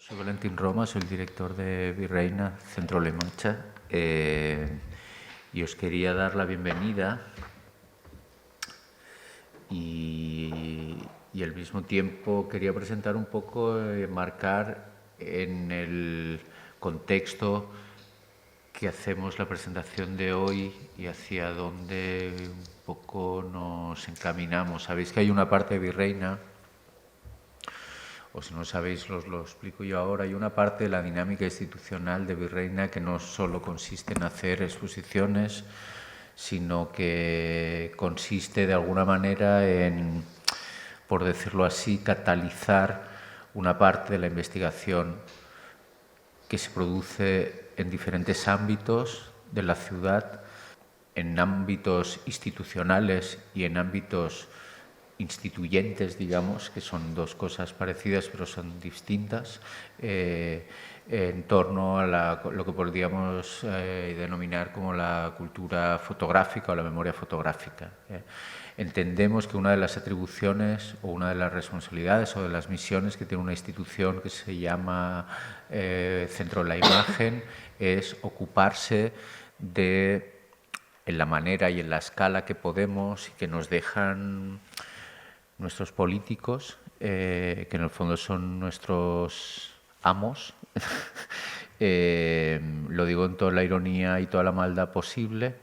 Soy Valentín Roma, soy el director de Virreina, Centro La Mancha, y os quería dar la bienvenida y al mismo tiempo quería presentar un poco, marcar en el contexto que hacemos la presentación de hoy y hacia dónde un poco nos encaminamos. Sabéis que hay una parte de Virreina, o si no sabéis, lo explico yo ahora. Hay una parte de la dinámica institucional de Virreina que no solo consiste en hacer exposiciones, sino que consiste de alguna manera en, por decirlo así, catalizar una parte de la investigación que se produce en diferentes ámbitos de la ciudad, en ámbitos institucionales y en ámbitos instituyentes, digamos, que son dos cosas parecidas pero son distintas, en torno a lo que podríamos denominar como la cultura fotográfica o la memoria fotográfica. Entendemos que una de las atribuciones o una de las responsabilidades o de las misiones que tiene una institución que se llama Centro de la Imagen es ocuparse de, en la manera y en la escala que podemos y que nos dejan nuestros políticos, que en el fondo son nuestros amos, lo digo en toda la ironía y toda la maldad posible,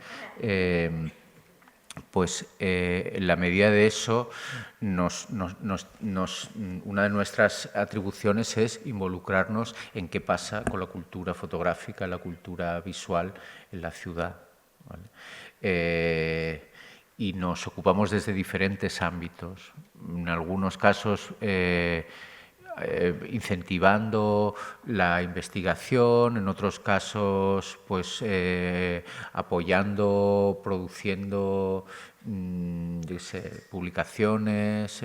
pues en la medida de eso, una de nuestras atribuciones es involucrarnos en qué pasa con la cultura fotográfica, la cultura visual en la ciudad, ¿vale? Y nos ocupamos desde diferentes ámbitos. En algunos casos incentivando la investigación, en otros casos pues apoyando, produciendo publicaciones,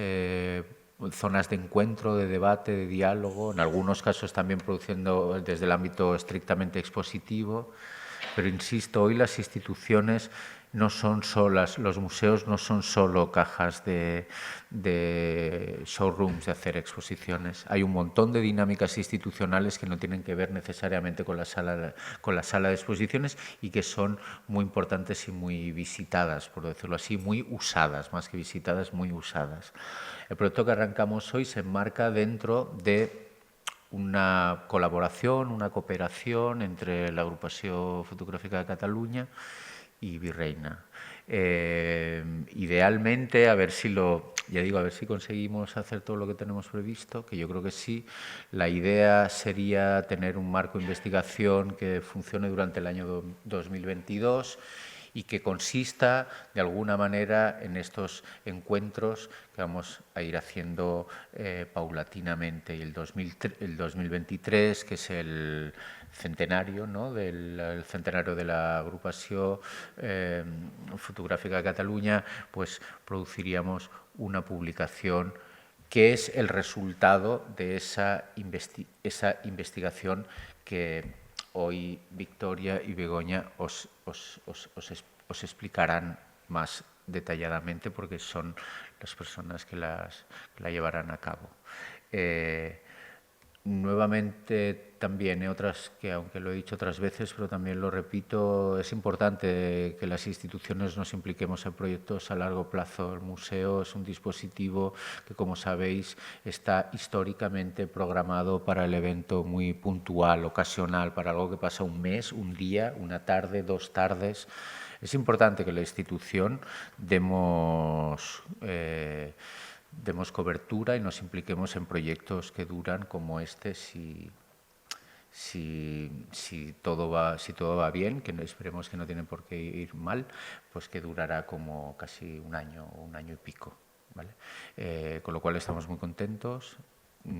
zonas de encuentro, de debate, de diálogo, en algunos casos también produciendo desde el ámbito estrictamente expositivo. Pero insisto, hoy las instituciones no son solas, los museos no son solo cajas de showrooms de hacer exposiciones. Hay un montón de dinámicas institucionales que no tienen que ver necesariamente con la sala de exposiciones y que son muy importantes y muy visitadas, por decirlo así, muy usadas, más que visitadas, muy usadas. El proyecto que arrancamos hoy se enmarca dentro de una colaboración, una cooperación entre la Agrupació Fotográfica de Cataluña y Virreina. Idealmente, a ver si conseguimos hacer todo lo que tenemos previsto, que yo creo que sí. La idea sería tener un marco de investigación que funcione durante el año 2022 y que consista de alguna manera en estos encuentros que vamos a ir haciendo paulatinamente. Y el 2023, que es el centenario, ¿no?, del centenario de la Agrupació Fotográfica de Cataluña, pues produciríamos una publicación que es el resultado de esa investigación que hoy Victoria y Begoña os explicarán más detalladamente porque son las personas que la llevarán a cabo. Nuevamente también, otras que aunque lo he dicho otras veces, pero también lo repito, es importante que las instituciones nos impliquemos en proyectos a largo plazo. El museo es un dispositivo que, como sabéis, está históricamente programado para el evento muy puntual, ocasional, para algo que pasa un mes, un día, una tarde, 2 tardes. Es importante que la institución demos cobertura y nos impliquemos en proyectos que duran como este si todo va bien, que esperemos que no tiene por qué ir mal, pues que durará como casi un año y pico, ¿vale? Con lo cual estamos muy contentos.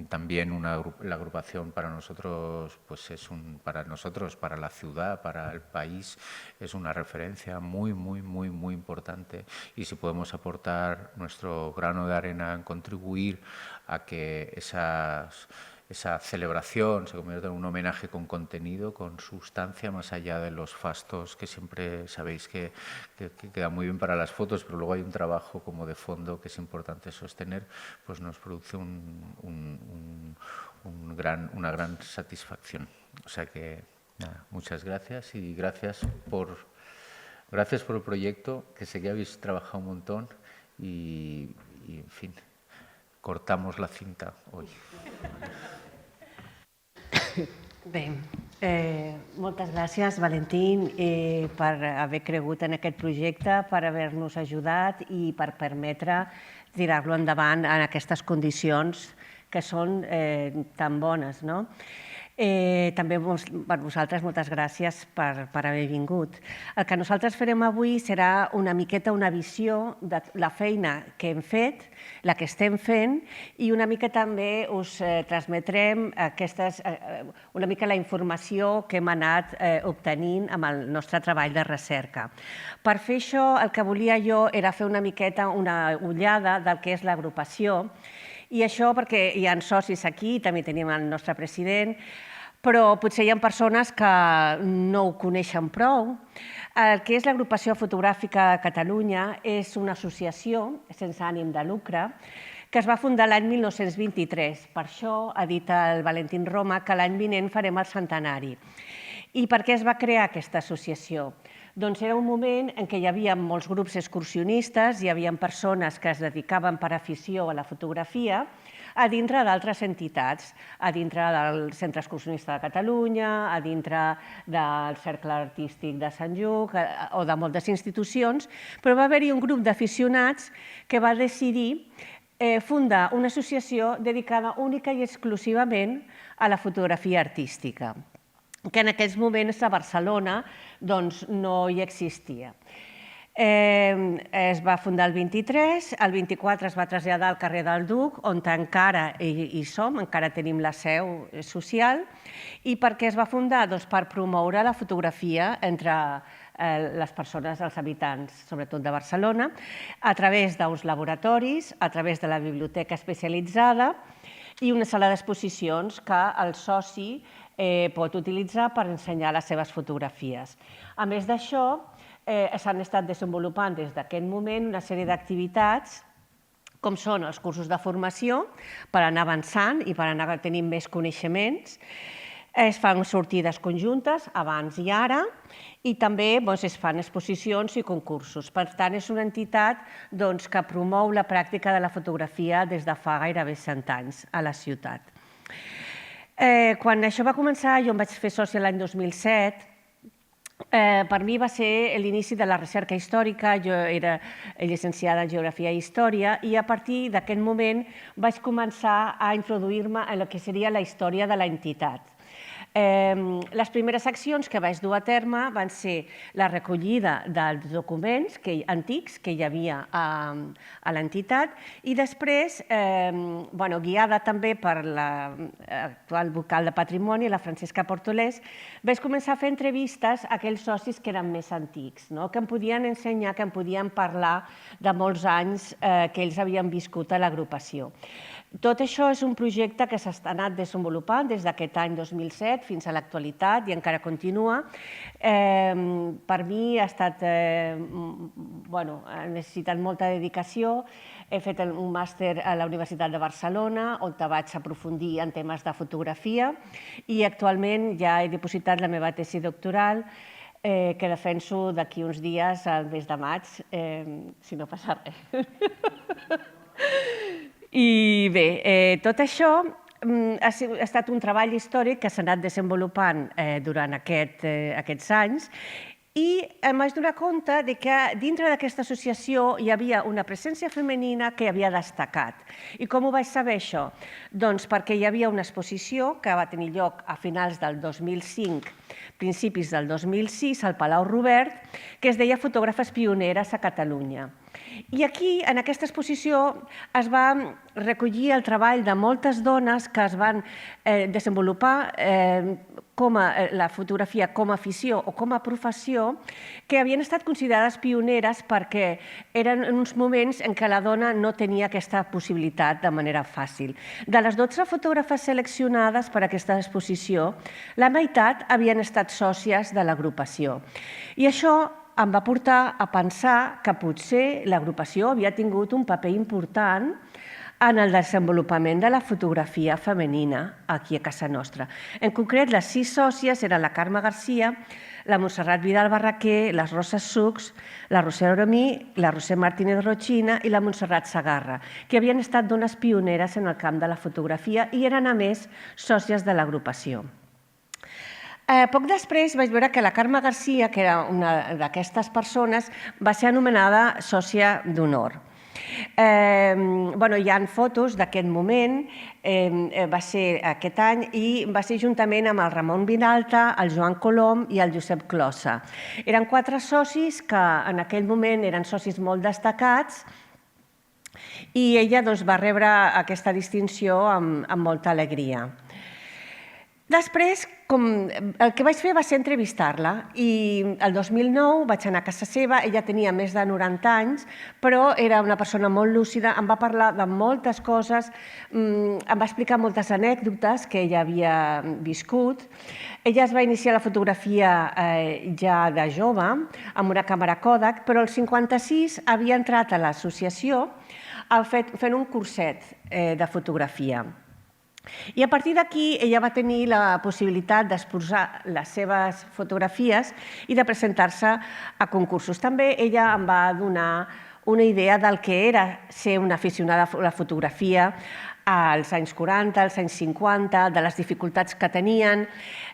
También la agrupación para nosotros, pues para la ciudad, para el país, es una referencia muy, muy, muy, muy importante. Y si podemos aportar nuestro grano de arena en contribuir a que esa celebración se convierte en un homenaje con contenido, con sustancia, más allá de los fastos que siempre sabéis que quedan muy bien para las fotos, pero luego hay un trabajo como de fondo que es importante sostener, pues nos produce una gran satisfacción. O sea que, nada, muchas gracias y gracias por el proyecto, que sé que habéis trabajado un montón y en fin, cortamos la cinta hoy. Bé, moltes gràcies, Valentín, per haver cregut en aquest projecte, per haver-nos ajudat i per permetre tirar-lo endavant en aquestes condicions que són tan bones, no? També per vosaltres moltes gràcies per haver vingut. El que nosaltres farem avui serà una miqueta una visió de la feina que hem fet, la que estem fent, i una mica també us transmetrem una mica la informació que hem anat obtenint amb el nostre treball de recerca. Per fer això, el que volia jo era fer una miqueta una ullada del que és l'agrupació, i això perquè hi ha socis aquí, també tenim el nostre president, però potser hi ha persones que no ho coneixen prou. El que és l'Agrupació Fotogràfica de Catalunya és una associació sense ànim de lucre que es va fundar l'any 1923. Per això ha dit el Valentín Roma que l'any vinent farem el centenari. I per què es va crear aquesta associació? Doncs era un moment en què hi havia molts grups excursionistes, hi havia persones que es dedicaven per afició a la fotografia a dintre d'altres entitats, a dintre del Centre Excursionista de Catalunya, a dintre del Cercle Artístic de Sant Lluc o de moltes institucions, però va haver-hi un grup d'aficionats que va decidir fundar una associació dedicada única i exclusivament a la fotografia artística, que en aquells moments a Barcelona no hi existia. Es va fundar el 23, el 24 es va traslladar al carrer del Duc, on encara hi som, encara tenim la seu social. I per què es va fundar? Doncs per promoure la fotografia entre les persones, els habitants, sobretot de Barcelona, a través d'uns laboratoris, a través de la biblioteca especialitzada i una sala d'exposicions que el soci pot utilitzar per ensenyar les seves fotografies. A més d'això, s'han estat desenvolupant des d'aquest moment una sèrie d'activitats com són els cursos de formació per anar avançant i per anar tenint més coneixements. Es fan sortides conjuntes abans i ara i també es fan exposicions i concursos. Per tant, és una entitat que promou la pràctica de la fotografia des de fa gairebé 100 anys a la ciutat. Quan això va començar, jo em vaig fer sòcia l'any 2007, per mi va ser l'inici de la recerca històrica. Jo era llicenciada en Geografia i Història i a partir d'aquest moment vaig començar a introduir-me en el que seria la història de l'entitat. Les primeres accions que vaig dur a terme van ser la recollida dels documents antics que hi havia a l'entitat i després, guiada també per l'actual vocal de Patrimoni, la Francesca Portolés, vaig començar a fer entrevistes a aquells socis que eren més antics, que em podien ensenyar, que em podien parlar de molts anys que ells havien viscut a l'agrupació. Tot això és un projecte que s'ha anat desenvolupant des d'aquest any 2007 fins a l'actualitat i encara continua. Per mi ha necessitat molta dedicació. He fet un màster a la Universitat de Barcelona on vaig aprofundir en temes de fotografia i actualment ja he depositat la meva tesi doctoral que defenso d'aquí uns dies, al mes de maig, si no passa res. I bé, tot això ha estat un treball històric que s'ha anat desenvolupant durant aquests anys i em vaig donar compte que dintre d'aquesta associació hi havia una presència femenina que havia destacat. I com ho vaig saber això? Doncs perquè hi havia una exposició que va tenir lloc a finals del 2005, principis del 2006, al Palau Robert, que es deia Fotògrafes pioneres a Catalunya. I aquí, en aquesta exposició, es va recollir el treball de moltes dones que es van desenvolupar la fotografia com a afició o com a professió, que havien estat considerades pioneres perquè eren uns moments en què la dona no tenia aquesta possibilitat de manera fàcil. De les 12 fotògrafes seleccionades per a aquesta exposició, la meitat havien estat sòcies de l'agrupació. I això em va portar a pensar que potser l'agrupació havia tingut un paper important en el desenvolupament de la fotografia femenina aquí a casa nostra. En concret, les 6 sòcies eren la Carme Garcia, la Montserrat Vidal Barraquer, la Rosa Sucs, la Roser Oromí, la Roser Martínez Rochina i la Montserrat Sagarra, que havien estat dones pioneres en el camp de la fotografia i eren, a més, sòcies de l'agrupació. Poc després vaig veure que la Carme Garcia, que era una d'aquestes persones, va ser anomenada sòcia d'honor. Hi ha fotos d'aquest moment, va ser aquest any i va ser juntament amb el Ramon Vinalta, el Joan Colom i el Josep Closa. Eren 4 socis que en aquell moment eren socis molt destacats i ella va rebre aquesta distinció amb molta alegria. Després, el que vaig fer va ser entrevistar-la i el 2009 vaig anar a casa seva, ella tenia més de 90 anys, però era una persona molt lúcida, em va parlar de moltes coses, em va explicar moltes anècdotes que ella havia viscut. Ella es va iniciar la fotografia ja de jove, amb una càmera Kodak, però al 56 havia entrat a l'associació fent un curset de fotografia. I a partir d'aquí ella va tenir la possibilitat d'exposar les seves fotografies i de presentar-se a concursos. També ella em va donar una idea del que era ser una aficionada a la fotografia als anys 40, als anys 50, de les dificultats que tenien,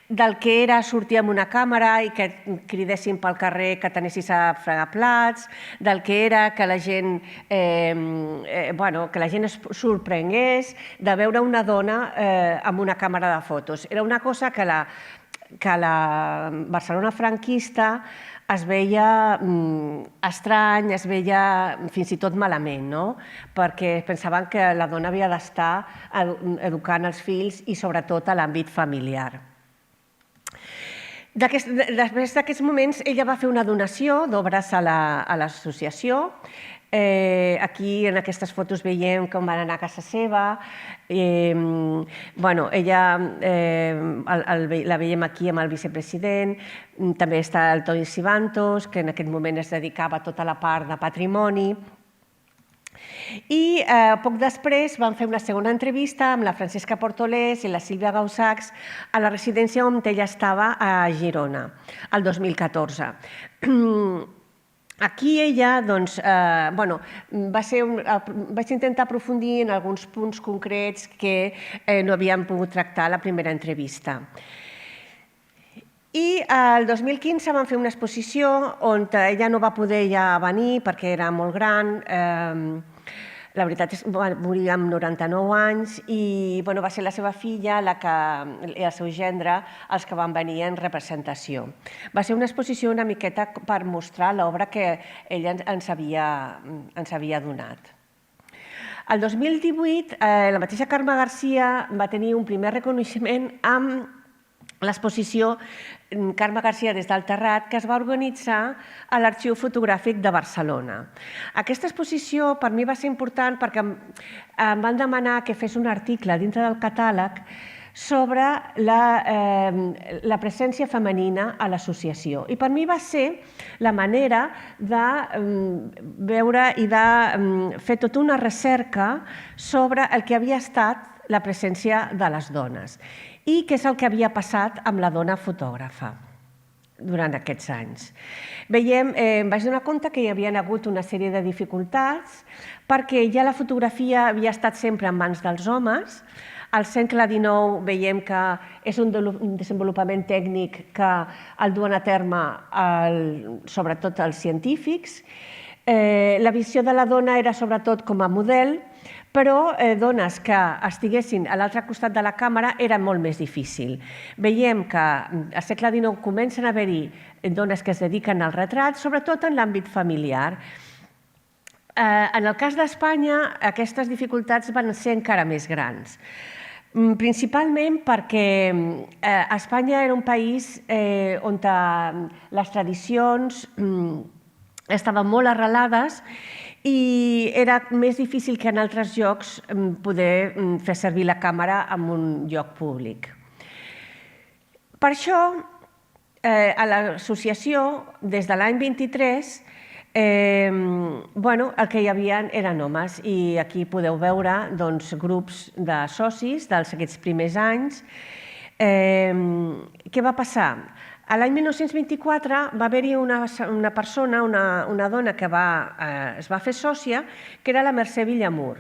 del que era sortir amb una càmera i que cridessin pel carrer que t'anessis a fregar plats, del que era que la gent es sorprengués de veure una dona amb una càmera de fotos. Era una cosa que la Barcelona franquista es veia estrany, es veia fins i tot malament, perquè pensaven que la dona havia d'estar educant els fills i sobretot a l'àmbit familiar. Després d'aquests moments, ella va fer una donació d'obres a l'associació. Aquí, en aquestes fotos, veiem com van anar a casa seva. Ella la veiem aquí amb el vicepresident. També està el Toni Sibantos, que en aquest moment es dedicava a tota la part de patrimoni. I poc després van fer una segona entrevista amb la Francesca Portolés i la Sílvia Gausacs a la residència on ella estava a Girona, el 2014. Aquí ella, vaig intentar aprofundir en alguns punts concrets que no havíem pogut tractar a la primera entrevista. I el 2015 van fer una exposició on ella no va poder ja venir perquè era molt gran. La veritat és que va morir amb 99 anys i va ser la seva filla i el seu gendre els que van venir en representació. Va ser una exposició una miqueta per mostrar l'obra que ella ens havia donat. El 2018, la mateixa Carme Garcia va tenir un primer reconeixement amb l'exposició Carme Garcia des del Terrat, que es va organitzar a l'Arxiu Fotogràfic de Barcelona. Aquesta exposició per mi va ser important perquè em van demanar que fes un article dintre del catàleg sobre la presència femenina a l'associació. I per mi va ser la manera de veure i de fer tota una recerca sobre el que havia estat la presència de les dones i què és el que havia passat amb la dona fotògrafa durant aquests anys. Em vaig donar compte que hi havia hagut una sèrie de dificultats perquè ja la fotografia havia estat sempre en mans dels homes. Al segle XIX veiem que és un desenvolupament tècnic que el duen a terme sobretot els científics. La visió de la dona era sobretot com a model, però dones que estiguessin a l'altre costat de la càmera era molt més difícil. Veiem que al segle XIX comencen a haver-hi dones que es dediquen al retrat, sobretot en l'àmbit familiar. en el cas d'Espanya, aquestes dificultats van ser encara més grans. Principalment perquè Espanya era un país on les tradicions estaven molt arrelades i era més difícil que en altres llocs poder fer servir la càmera en un lloc públic. Per això, a l'associació, des de l'any 23, el que hi havia eren homes i aquí podeu veure grups de socis d'aquests primers anys. Què va passar? A l'any 1924 va haver-hi una persona, una dona que es va fer sòcia, que era la Mercè Villamur.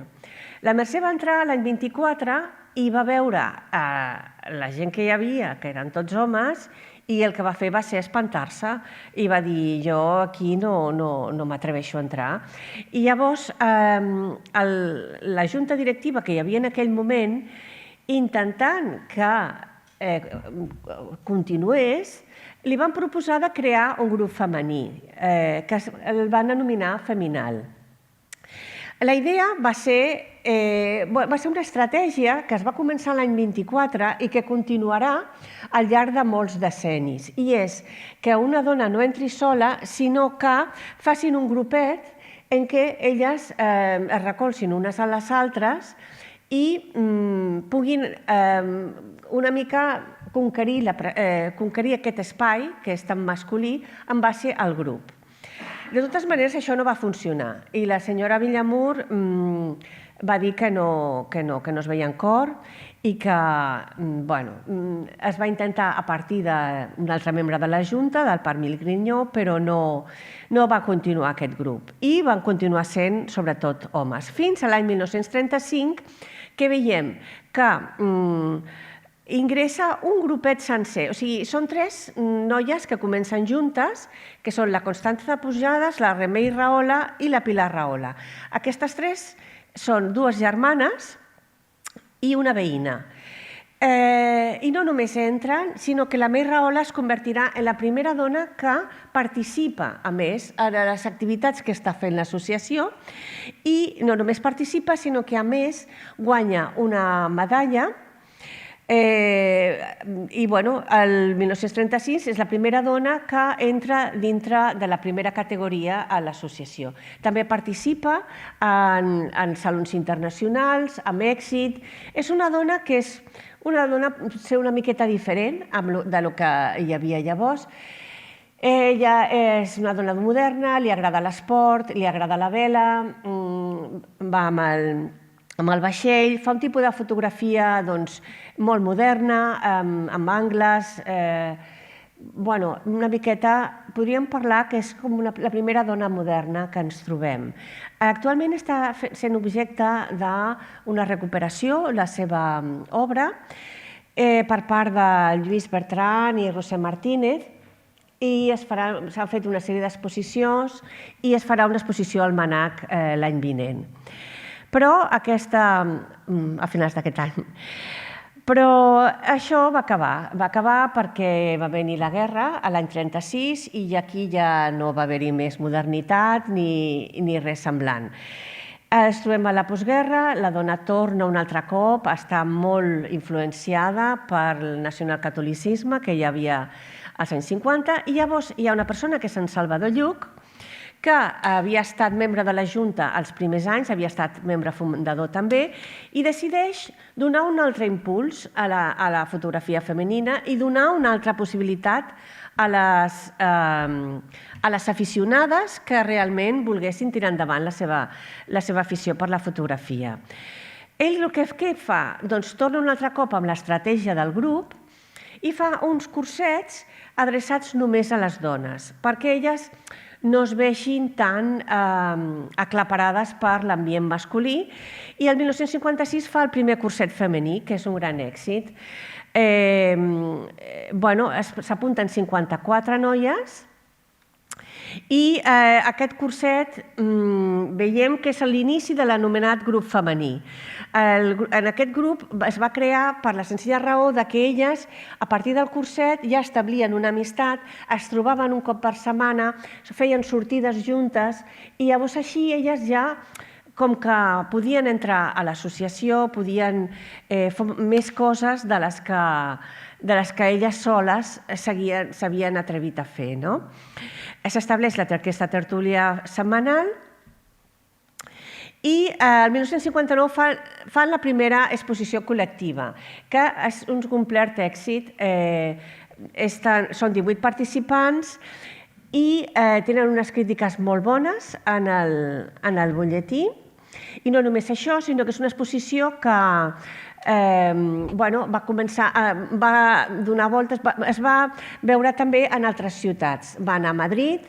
La Mercè va entrar l'any 24 i va veure la gent que hi havia, que eren tots homes, i el que va fer va ser espantar-se i va dir jo aquí no m'atreveixo a entrar. I llavors la junta directiva que hi havia en aquell moment, intentant que continués, li van proposar de crear un grup femení, que el van denominar Feminal. La idea va ser una estratègia que es va començar l'any 24 i que continuarà al llarg de molts decennis. I és que una dona no entri sola, sinó que facin un grupet en què elles es recolzin unes a les altres i puguin una mica conquerir aquest espai, que és tan masculí, en base al grup. De totes maneres, això no va funcionar i la senyora Villamur va dir que no es veia en cor i que es va intentar a partir d'un altre membre de la Junta, del Parmil Grinyó, però no va continuar aquest grup. I van continuar sent, sobretot, homes. Fins a l'any 1935, que veiem que ingressa un grupet sencer. O sigui, són 3 noies que comencen juntes, que són la Constanza Pujades, la Remei Rahola i la Pilar Rahola. Aquestes 3 són 2 germanes i una veïna. I no només entren, sinó que la Remei Rahola es convertirà en la primera dona que participa, a més, en les activitats que està fent l'associació i no només participa, sinó que, a més, guanya una medalla. I el 1936 és la primera dona que entra dintre de la primera categoria a l'associació. També participa en salons internacionals, amb èxit. És una dona que és una miqueta diferent del que hi havia llavors. Ella és una dona moderna, li agrada l'esport, li agrada la vela, va amb el vaixell, fa un tipus de fotografia molt moderna, amb angles, una miqueta, podríem parlar que és com la primera dona moderna que ens trobem. Actualment està sent objecte d'una recuperació, la seva obra, per part de Lluís Bertran i Roser Martínez, i s'han fet una sèrie d'exposicions i es farà una exposició al MNAC l'any vinent. Però a finals d'aquest any. Però això va acabar perquè va venir la guerra a l'any 36 i aquí ja no va haver-hi més modernitat ni res semblant. Ens trobem a la postguerra, la dona torna un altre cop a estar molt influenciada pel nacionalcatolicisme que hi havia als anys 50 i llavors hi ha una persona que és en Salvador Lluch, que havia estat membre de la Junta els primers anys, havia estat membre fundador també, i decideix donar un altre impuls a la fotografia femenina i donar una altra possibilitat a les aficionades que realment volguessin tirar endavant la seva afició per la fotografia. Ell el que fa? Doncs torna un altre cop amb l'estratègia del grup i fa uns cursets adreçats només a les dones, perquè elles no es vegin tan aclaparades per l'ambient masculí i el 1956 fa el primer curset femení, que és un gran èxit. S'apunten 54 noies I aquest curset veiem que és l'inici de l'anomenat grup femení. En aquest grup es va crear per la senzilla raó que elles, a partir del curset, ja establien una amistat, es trobaven un cop per setmana, feien sortides juntes i llavors així elles ja, com que podien entrar a l'associació, podien fer més coses de les que elles soles s'havien atrevit a fer. S'estableix aquesta tertúlia setmanal i el 1959 fan la primera exposició col·lectiva, que és un complet èxit. Són 18 participants i tenen unes crítiques molt bones en el butlletí. I no només això, sinó que és una exposició que va començar, va donar voltes, es va veure també en altres ciutats. Va anar a Madrid,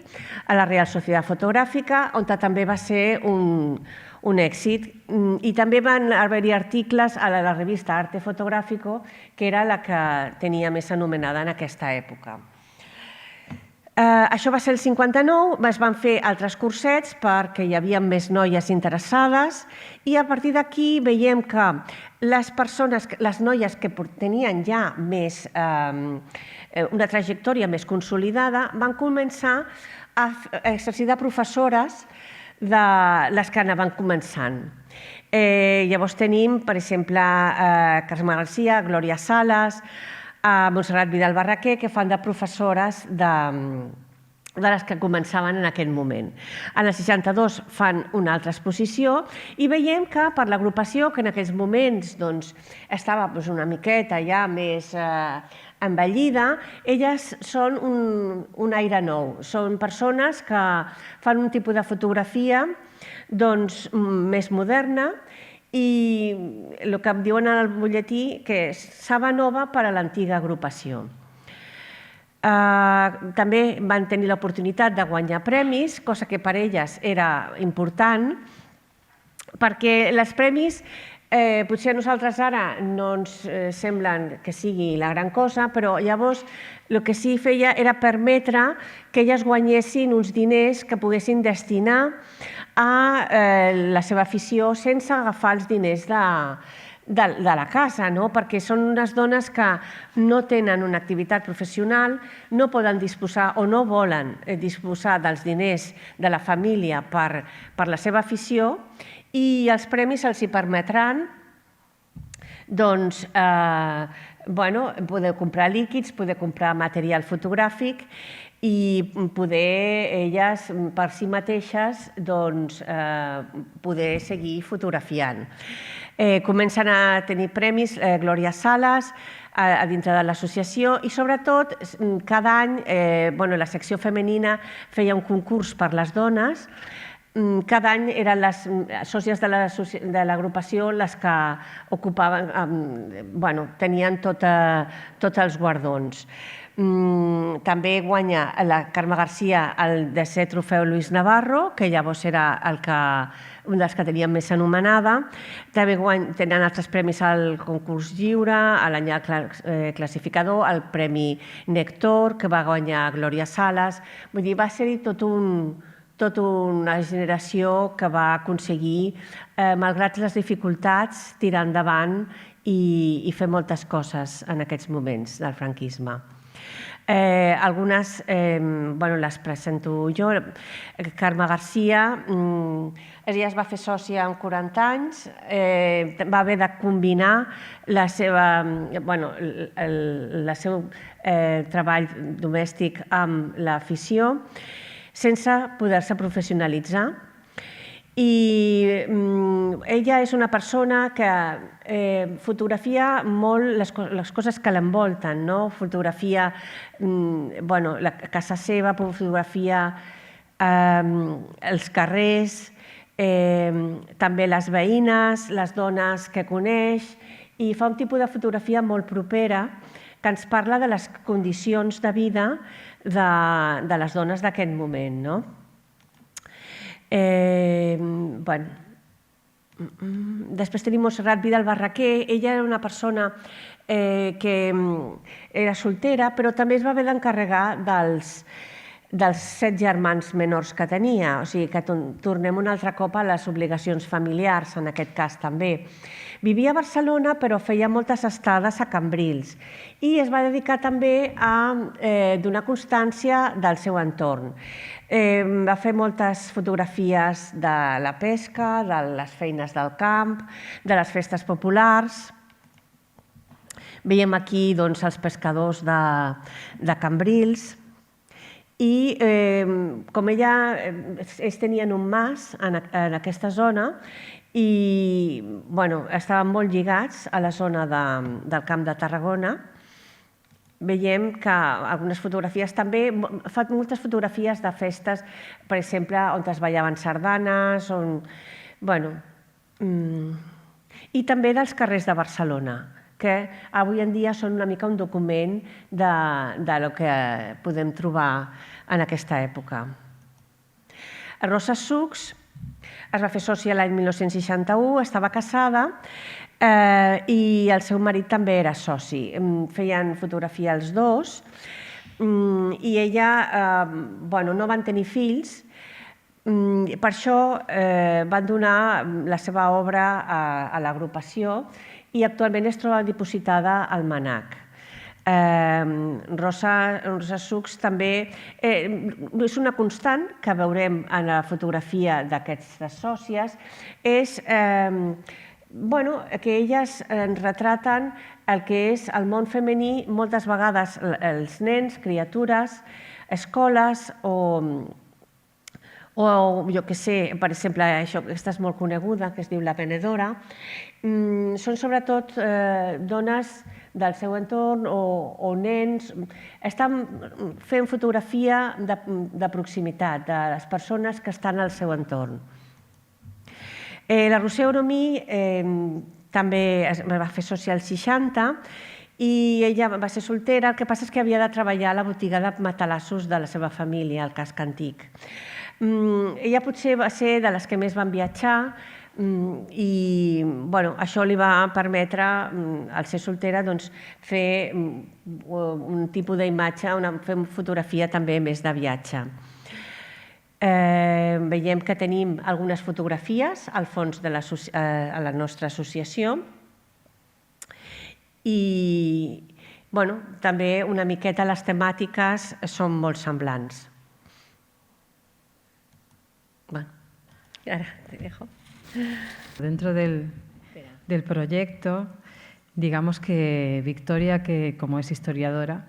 a la Real Sociedad Fotogràfica, on també va ser un èxit. I també van haver-hi articles a la revista Arte Fotográfico, que era la que tenia més anomenada en aquesta època. Això va ser el 59, es van fer altres cursets perquè hi havia més noies interessades i a partir d'aquí veiem que les noies que tenien ja una trajectòria més consolidada van començar a exercir de professores de les que anaven començant. Llavors tenim, per exemple, Carme Garcia, Glòria Salas, a Montserrat Vidal Barraquer, que fan de professores de les que començaven en aquell moment. En el 62 fan una altra exposició i veiem que per l'agrupació, que en aquells moments estava una miqueta ja més envellida, elles són un aire nou. Són persones que fan un tipus de fotografia més moderna i el que em diuen al butlletí que és saba nova per a l'antiga agrupació. També van tenir l'oportunitat de guanyar premis, cosa que per elles era important, perquè els premis potser a nosaltres ara no ens semblen que sigui la gran cosa, però llavors el que sí feia era permetre que elles guanyessin uns diners que poguessin destinar a la seva afició sense agafar els diners de la casa, perquè són unes dones que no tenen una activitat professional, no poden disposar o no volen disposar dels diners de la família per la seva afició i els premis els hi permetran poder comprar líquids, poder comprar material fotogràfic i poder elles per si mateixes poder seguir fotografiant. Comencen a tenir premis Glòria Salas a dintre de l'associació i sobretot cada any la secció femenina feia un concurs per les dones. Cada any eren les sòcies de l'agrupació les que ocupaven, tenien tots els guardons. També guanya la Carme Garcia el 10è trofeu Lluís Navarro, que llavors era un dels que teníem més anomenada. També tenen altres premis al concurs lliure, a l'anyal classificador, al Premi Nector, que va guanyar Glòria Salas. Vull dir, va ser-hi tota una generació que va aconseguir, malgrat les dificultats, tirar endavant i fer moltes coses en aquests moments del franquisme. Algunes les presento jo. Carme Garcia, ella es va fer sòcia amb 40 anys, va haver de combinar el seu treball domèstic amb l'afició sense poder-se professionalitzar. I ella és una persona que fotografia molt les coses que l'envolten, fotografia la casa seva, fotografia els carrers, també les veïnes, les dones que coneix, i fa un tipus de fotografia molt propera que ens parla de les condicions de vida de les dones d'aquest moment. Després tenim Montserrat Vidal Barraquer. Ella era una persona que era soltera, però també es va haver d'encarregar dels 7 germans menors que tenia, o sigui que tornem un altre cop a les obligacions familiars, en aquest cas també. Vivia a Barcelona, però feia moltes estades a Cambrils i es va dedicar també a donar constància del seu entorn. Va fer moltes fotografies de la pesca, de les feines del camp, de les festes populars. Veiem aquí els pescadors de Cambrils. I com ells tenien un mas en aquesta zona i estaven molt lligats a la zona del Camp de Tarragona, veiem que algunes fotografies també, fa moltes fotografies de festes, per exemple, on es ballaven sardanes, i també dels carrers de Barcelona, que avui en dia són una mica un document del que podem trobar en aquesta època. Rosa Sucs es va fer sòcia l'any 1961, estava casada i el seu marit també era soci. Feien fotografia els dos i ella, no van tenir fills, per això van donar la seva obra a l'agrupació i actualment es troba dipositada al MNAC. Rosa Sucs també és una constant que veurem en la fotografia d'aquestes sòcies, és que elles retraten el que és el món femení, moltes vegades els nens, criatures, escoles o jo què sé, per exemple, aquesta és molt coneguda, que es diu La Venedora, són sobretot dones del seu entorn o nens, estan fent fotografia de proximitat, de les persones que estan al seu entorn. La Roser Oromí també va fer sòcia als 60 i ella va ser soltera, el que passa és que havia de treballar a la botiga de matalassos de la seva família, al casc antic. Ella potser va ser de les que més van viatjar i això li va permetre, al ser soltera, fer un tipus d'imatge, fer fotografia també més de viatge. Veiem que tenim algunes fotografies al fons de la nostra associació i també una miqueta les temàtiques són molt semblants. Ahora te dejo. Dentro del proyecto, digamos que Victoria, que como es historiadora,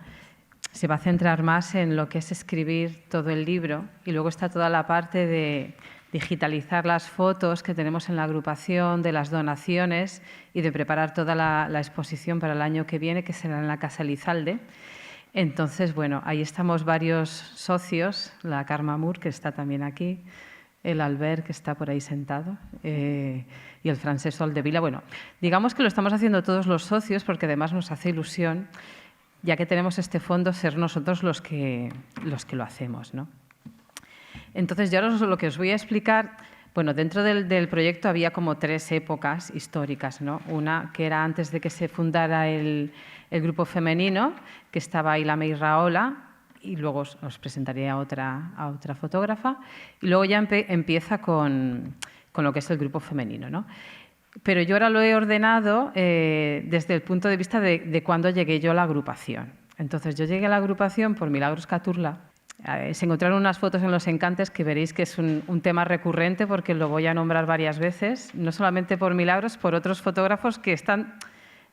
se va a centrar más en lo que es escribir todo el libro y luego está toda la parte de digitalizar las fotos que tenemos en la agrupación, de las donaciones y de preparar toda la exposición para el año que viene, que será en la Casa Elizalde. Entonces, ahí estamos varios socios, la Carme Mur, que está también aquí, el Albert, que está por ahí sentado, y el Francesc Soldevila. Digamos que lo estamos haciendo todos los socios porque además nos hace ilusión, ya que tenemos este fondo, ser nosotros los que lo hacemos, ¿no? Entonces, yo ahora lo que os voy a explicar, dentro del proyecto había como 3 épocas históricas, ¿no? Una que era antes de que se fundara el grupo femenino, que estaba Ilame y Rahola, y luego os presentaré a otra fotógrafa, y luego ya empieza con lo que es el grupo femenino, ¿no? Pero yo ahora lo he ordenado desde el punto de vista de cuándo llegué yo a la agrupación. Entonces, yo llegué a la agrupación por Milagros Caturla. Se encontraron unas fotos en Los Encantes que veréis que es un tema recurrente porque lo voy a nombrar varias veces, no solamente por Milagros, por otros fotógrafos que están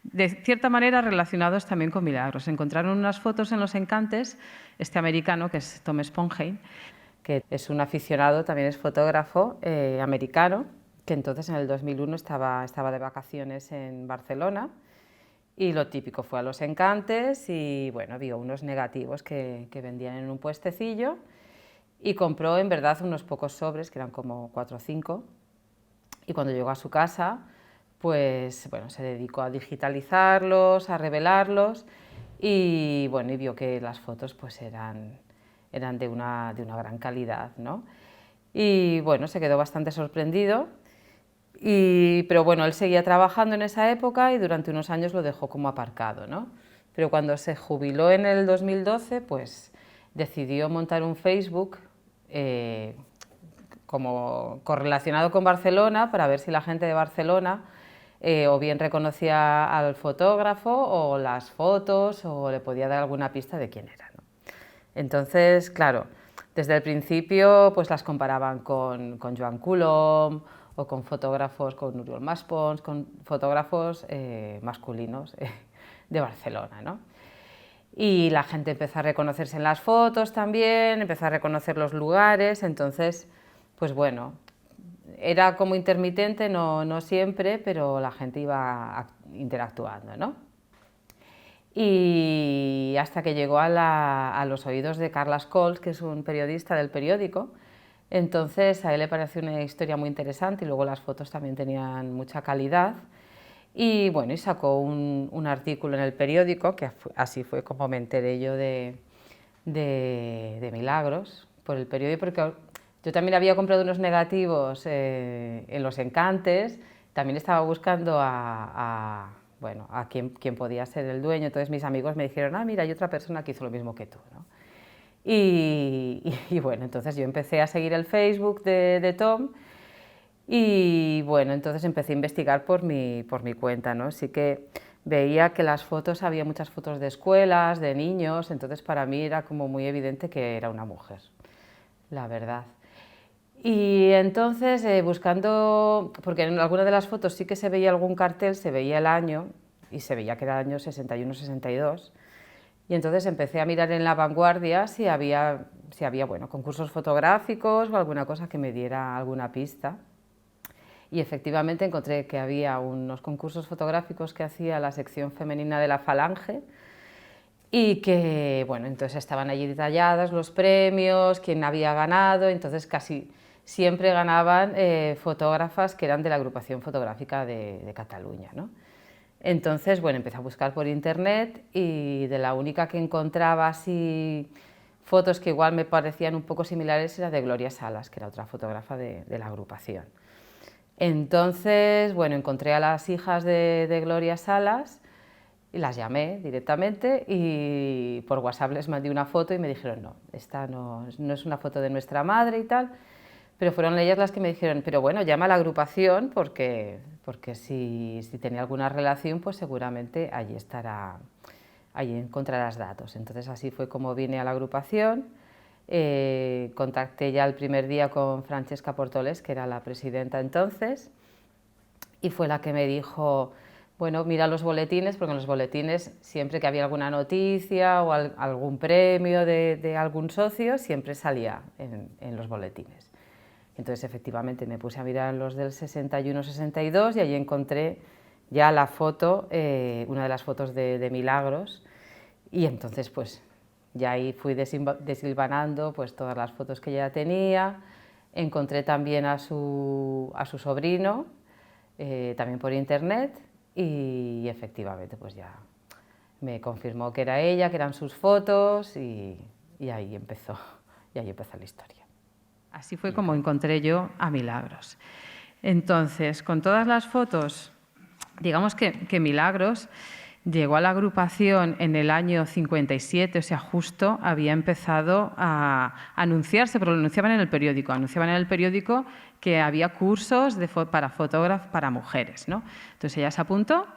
de cierta manera relacionados también con Milagros. Encontraron unas fotos en Los Encantes, este americano que es Tom Sponheim, que es un aficionado, también es fotógrafo americano, que entonces en el 2001 estaba de vacaciones en Barcelona y lo típico fue a Los Encantes y vio unos negativos que vendían en un puestecillo y compró en verdad unos pocos sobres, que eran como 4 o 5, y cuando llegó a su casa pues se dedicó a digitalizarlos, a revelarlos y vio que las fotos pues eran de una gran calidad, ¿no? Y se quedó bastante sorprendido, pero él seguía trabajando en esa época y durante unos años lo dejó como aparcado, ¿no? Pero cuando se jubiló en el 2012, pues decidió montar un Facebook como correlacionado con Barcelona para ver si la gente de Barcelona o bien reconocía al fotógrafo o las fotos o le podía dar alguna pista de quién era, ¿no? Entonces, claro, desde el principio pues las comparaban con Joan Colom o con fotógrafos, con Oriol Maspons, con fotógrafos masculinos de Barcelona, ¿no? Y la gente empezó a reconocerse en las fotos también, empezó a reconocer los lugares, entonces, pues bueno, era como intermitente, no siempre, pero la gente iba interactuando, ¿no? Y hasta que llegó a los oídos de Carles Cols, que es un periodista del periódico. Entonces a él le pareció una historia muy interesante y luego las fotos también tenían mucha calidad. Y bueno, y sacó un artículo en el periódico, que así fue como me enteré yo de Milagros, por el periódico, porque yo también había comprado unos negativos en los Encantes, también estaba buscando bueno, a quién podía ser el dueño, entonces mis amigos me dijeron, ah, mira, hay otra persona que hizo lo mismo que tú, ¿no? Y bueno, entonces yo empecé a seguir el Facebook de Tom y bueno, entonces empecé a investigar por mi cuenta, ¿no? Sí que veía que las fotos, había muchas fotos de escuelas, de niños, entonces para mí era como muy evidente que era una mujer, la verdad. Y entonces buscando, porque en alguna de las fotos sí que se veía algún cartel, se veía el año y se veía que era el año 61-62, y entonces empecé a mirar en La Vanguardia si había bueno, concursos fotográficos o alguna cosa que me diera alguna pista. Y efectivamente encontré que había unos concursos fotográficos que hacía la sección femenina de La Falange y que, bueno, entonces estaban allí detallados los premios, quién había ganado, entonces casi siempre ganaban fotógrafas que eran de la agrupación fotográfica de Cataluña, ¿no? Entonces, bueno, empecé a buscar por internet y de la única que encontraba así fotos que igual me parecían un poco similares era de Gloria Salas, que era otra fotógrafa de la agrupación. Entonces, bueno, encontré a las hijas de Gloria Salas y las llamé directamente y por WhatsApp les mandé una foto y me dijeron, no, esta no es una foto de nuestra madre y tal, pero fueron ellas las que me dijeron, pero bueno, llama a la agrupación porque si tenía alguna relación, pues seguramente allí estará, allí encontrarás datos. Entonces así fue como vine a la agrupación. Contacté ya el primer día con Francesca Portoles, que era la presidenta entonces, y fue la que me dijo, bueno, mira los boletines, porque en los boletines siempre que había alguna noticia o algún premio de algún socio, siempre salía en los boletines. Entonces efectivamente me puse a mirar los del 61-62 y allí encontré ya la foto, una de las fotos de Milagros, y entonces pues ya ahí fui desilvanando pues todas las fotos que ella tenía. Encontré también a su sobrino, también por internet, y efectivamente pues ya me confirmó que era ella, que eran sus fotos, y ahí empezó la historia. Así fue como encontré yo a Milagros. Entonces, con todas las fotos, digamos que Milagros llegó a la agrupación en el año 57, o sea, justo había empezado a anunciarse, pero lo anunciaban en el periódico, que había cursos para fotógrafos para mujeres, ¿no? Entonces ella se apuntó.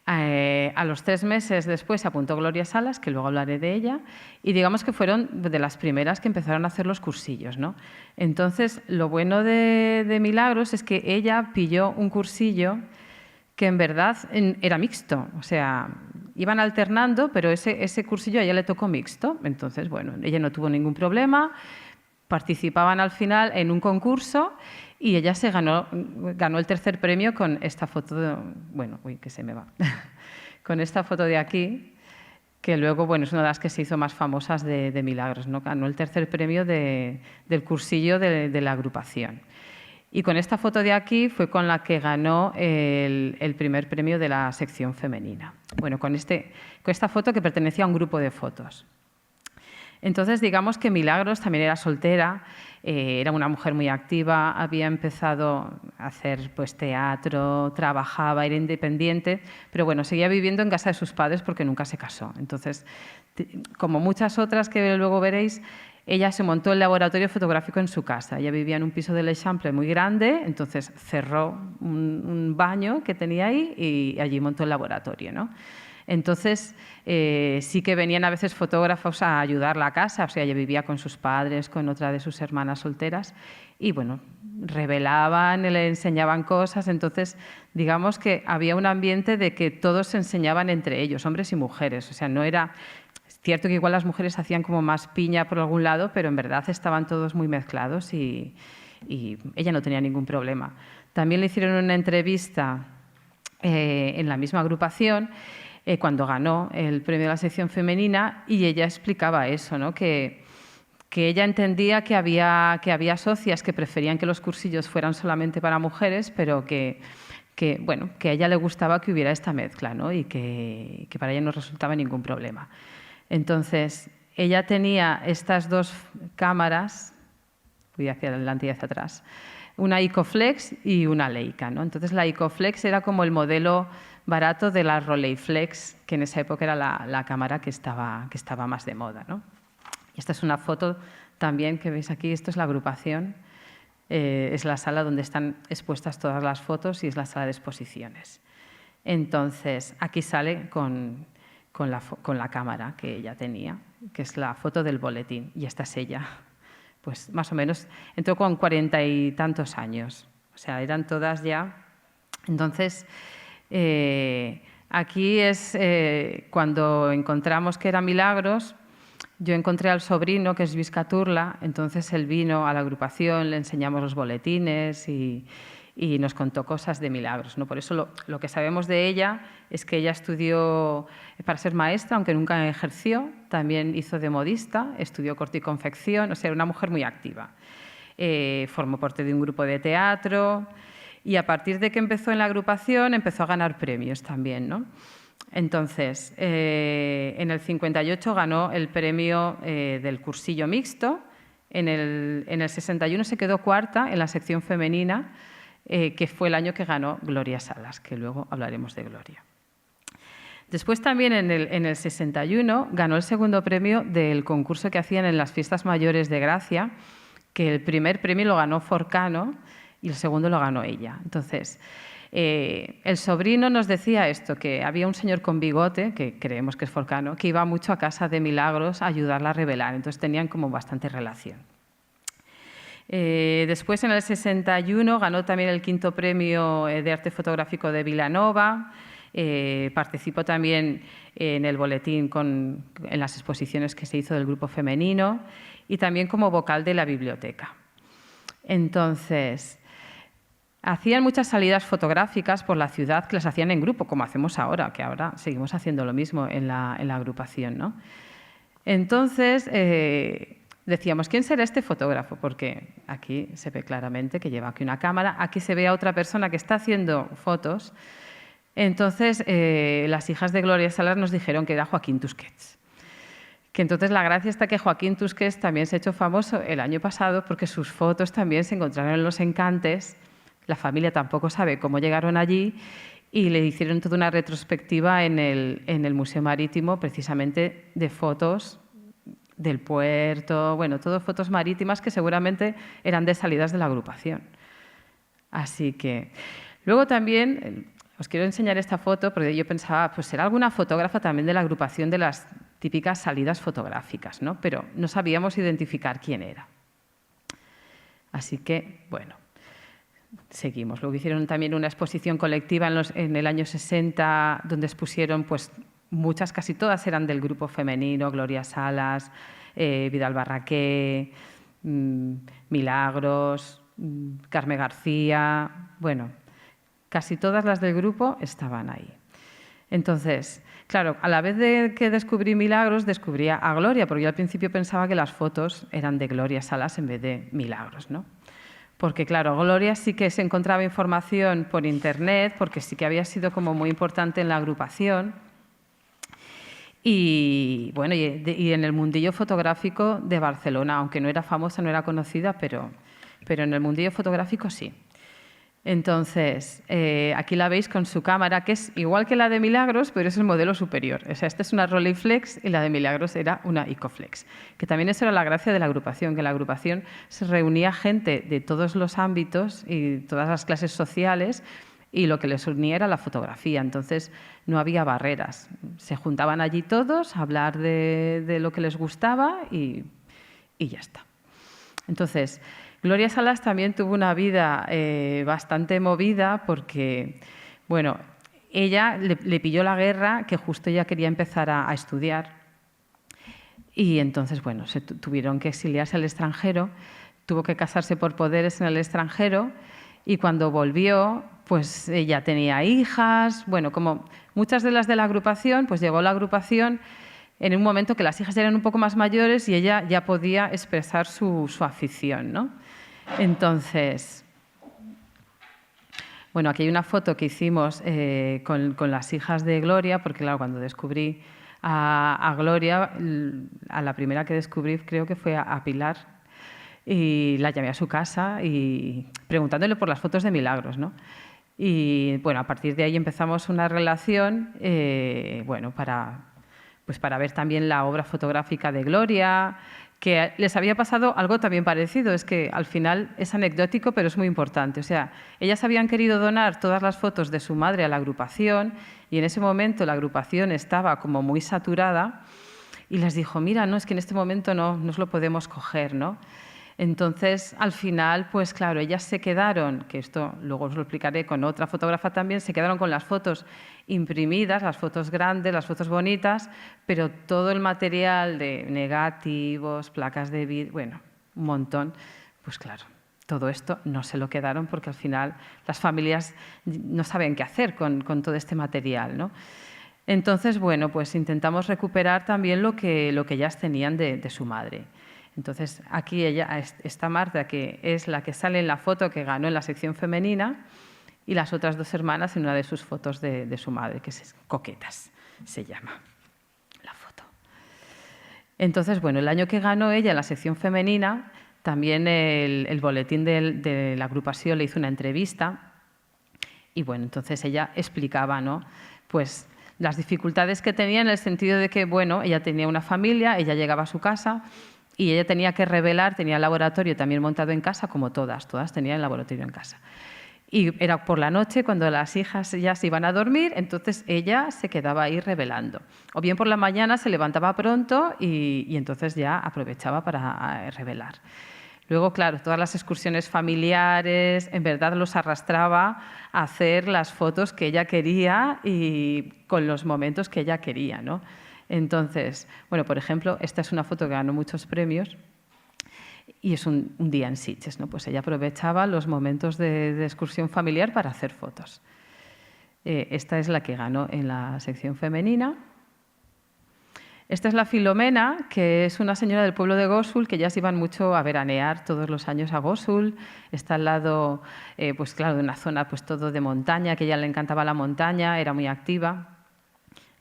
A los 3 meses después se apuntó Gloria Salas, que luego hablaré de ella, y digamos que fueron de las primeras que empezaron a hacer los cursillos, ¿no? Entonces, lo bueno de Milagros es que ella pilló un cursillo que en verdad era mixto, o sea, iban alternando, pero ese cursillo a ella le tocó mixto. Entonces, bueno, ella no tuvo ningún problema, participaban al final en un concurso y ella ganó el tercer premio con esta foto, con esta foto de aquí, que luego, bueno, es una de las que se hizo más famosas de Milagros, ¿no? Ganó el tercer premio del cursillo de la agrupación. Y con esta foto de aquí fue con la que ganó el primer premio de la sección femenina. Bueno, con esta foto que pertenecía a un grupo de fotos. Entonces, digamos que Milagros también era soltera, era una mujer muy activa, había empezado a hacer pues, teatro, trabajaba, era independiente, pero bueno, seguía viviendo en casa de sus padres porque nunca se casó. Entonces, como muchas otras que luego veréis, ella se montó el laboratorio fotográfico en su casa. Ella vivía en un piso del Eixample muy grande, entonces cerró un baño que tenía ahí y allí montó el laboratorio, ¿no? Entonces, sí que venían a veces fotógrafos a ayudarla a casa, o sea, ella vivía con sus padres, con otra de sus hermanas solteras, y bueno, revelaban, le enseñaban cosas, entonces digamos que había un ambiente de que todos se enseñaban entre ellos, hombres y mujeres, o sea, no era... Es cierto que igual las mujeres hacían como más piña por algún lado, pero en verdad estaban todos muy mezclados y ella no tenía ningún problema. También le hicieron una entrevista en la misma agrupación cuando ganó el premio de la sección femenina y ella explicaba eso, ¿no? que ella entendía que había socias que preferían que los cursillos fueran solamente para mujeres, pero que a ella le gustaba que hubiera esta mezcla, ¿no? Y que para ella no resultaba ningún problema. Entonces, ella tenía estas dos cámaras, voy hacia adelante y hacia atrás, una Icoflex y una Leica, ¿no? Entonces, la Icoflex era como el modelo barato de la Rolleiflex, que en esa época era la cámara que estaba más de moda, ¿no? Y esta es una foto también que veis aquí, esto es la agrupación, es la sala donde están expuestas todas las fotos y es la sala de exposiciones. Entonces, aquí sale con la cámara que ella tenía, que es la foto del boletín, y esta es ella. Pues más o menos entró con 40 y tantos años, o sea, eran todas ya. Entonces, aquí es cuando encontramos que era Milagros, yo encontré al sobrino, que es Luis Caturla, entonces él vino a la agrupación, le enseñamos los boletines y nos contó cosas de Milagros, ¿no? Por eso lo que sabemos de ella es que ella estudió para ser maestra, aunque nunca ejerció, también hizo de modista, estudió corte y confección, o sea, era una mujer muy activa. Formó parte de un grupo de teatro y a partir de que empezó en la agrupación empezó a ganar premios también, ¿no? Entonces, en el 58 ganó el premio del cursillo mixto, en el 61 se quedó cuarta en la sección femenina, que fue el año que ganó Gloria Salas, que luego hablaremos de Gloria. Después también en el 61 ganó el segundo premio del concurso que hacían en las fiestas mayores de Gracia, que el primer premio lo ganó Forcano y el segundo lo ganó ella. Entonces, el sobrino nos decía esto, que había un señor con bigote, que creemos que es Forcano, que iba mucho a casa de Milagros a ayudarla a revelar, entonces tenían como bastante relación. Después, en el 61, ganó también el quinto premio de arte fotográfico de Vilanova, participó también en el boletín en las exposiciones que se hizo del grupo femenino y también como vocal de la biblioteca. Entonces, hacían muchas salidas fotográficas por la ciudad que las hacían en grupo, como hacemos ahora, que ahora seguimos haciendo lo mismo en la agrupación, ¿no? Entonces, decíamos, ¿quién será este fotógrafo? Porque aquí se ve claramente que lleva aquí una cámara, aquí se ve a otra persona que está haciendo fotos. Entonces, las hijas de Gloria Salas nos dijeron que era Joaquín Tusquets. Que entonces la gracia está que Joaquín Tusquets también se ha hecho famoso el año pasado porque sus fotos también se encontraron en los Encantes. La familia tampoco sabe cómo llegaron allí y le hicieron toda una retrospectiva en el Museo Marítimo, precisamente de fotos del puerto, bueno, todo fotos marítimas que seguramente eran de salidas de la agrupación. Así que luego también os quiero enseñar esta foto porque yo pensaba, pues será alguna fotógrafa también de la agrupación de las típicas salidas fotográficas, ¿no? Pero no sabíamos identificar quién era. Así que, bueno, seguimos. Luego hicieron también una exposición colectiva en el año 60 donde expusieron pues muchas, casi todas eran del grupo femenino, Gloria Salas, Vidal Barraqué, Milagros, Carmen García, bueno, casi todas las del grupo estaban ahí. Entonces, claro, a la vez de que descubrí Milagros, descubría a Gloria, porque yo al principio pensaba que las fotos eran de Gloria Salas en vez de Milagros, ¿no? Porque, claro, Gloria sí que se encontraba información por internet, porque sí que había sido como muy importante en la agrupación. Y bueno, y en el mundillo fotográfico de Barcelona, aunque no era famosa, no era conocida, pero en el mundillo fotográfico sí. Entonces, aquí la veis con su cámara, que es igual que la de Milagros, pero es el modelo superior. O sea, esta es una Rolleiflex y la de Milagros era una Icoflex. Que también eso era la gracia de la agrupación, que en la agrupación se reunía gente de todos los ámbitos y todas las clases sociales, y lo que les unía era la fotografía. Entonces, no había barreras. Se juntaban allí todos a hablar de lo que les gustaba y ya está. Entonces, Gloria Salas también tuvo una vida bastante movida porque, bueno, ella le pilló la guerra, que justo ella quería empezar a estudiar, y entonces, bueno, tuvieron que exiliarse al extranjero, tuvo que casarse por poderes en el extranjero, y cuando volvió, pues ella tenía hijas, bueno, como muchas de las de la agrupación, pues llegó la agrupación en un momento que las hijas eran un poco más mayores y ella ya podía expresar su afición, ¿no? Entonces, bueno, aquí hay una foto que hicimos con las hijas de Gloria, porque claro, cuando descubrí a Gloria, a la primera que descubrí creo que fue a Pilar, y la llamé a su casa y preguntándole por las fotos de Milagros, ¿no? Y bueno, a partir de ahí empezamos una relación, bueno, para ver también la obra fotográfica de Gloria, que les había pasado algo también parecido, es que al final es anecdótico, pero es muy importante. O sea, ellas habían querido donar todas las fotos de su madre a la agrupación y en ese momento la agrupación estaba como muy saturada y les dijo, mira, no, es que en este momento no nos lo podemos coger, ¿no? Entonces, al final, pues claro, ellas se quedaron, que esto luego os lo explicaré con otra fotógrafa también, se quedaron con las fotos imprimidas, las fotos grandes, las fotos bonitas, pero todo el material de negativos, placas de vídeo, bueno, un montón, pues claro, todo esto no se lo quedaron porque al final las familias no saben qué hacer con todo este material, ¿no? Entonces, bueno, pues intentamos recuperar también lo que ellas tenían de su madre. Entonces, aquí está Marta, que es la que sale en la foto que ganó en la sección femenina, y las otras dos hermanas en una de sus fotos de su madre, que es Coquetas, se llama la foto. Entonces, bueno, el año que ganó ella en la sección femenina, también el boletín de la agrupación le hizo una entrevista, y bueno, entonces ella explicaba, ¿no?, pues las dificultades que tenía en el sentido de que, bueno, ella tenía una familia, ella llegaba a su casa, y ella tenía que revelar, tenía el laboratorio también montado en casa, como todas tenían el laboratorio en casa. Y era por la noche, cuando las hijas ya se iban a dormir, entonces ella se quedaba ahí revelando. O bien por la mañana se levantaba pronto y entonces ya aprovechaba para revelar. Luego, claro, todas las excursiones familiares, en verdad los arrastraba a hacer las fotos que ella quería y con los momentos que ella quería, ¿no? Entonces, bueno, por ejemplo, esta es una foto que ganó muchos premios y es un día en Sitges, ¿no? Pues ella aprovechaba los momentos de excursión familiar para hacer fotos. Esta es la que ganó en la sección femenina. Esta es la Filomena, que es una señora del pueblo de Gósul, que ellas iban mucho a veranear todos los años a Gósul. Está al lado, pues claro, de una zona pues todo de montaña, que a ella le encantaba la montaña, era muy activa.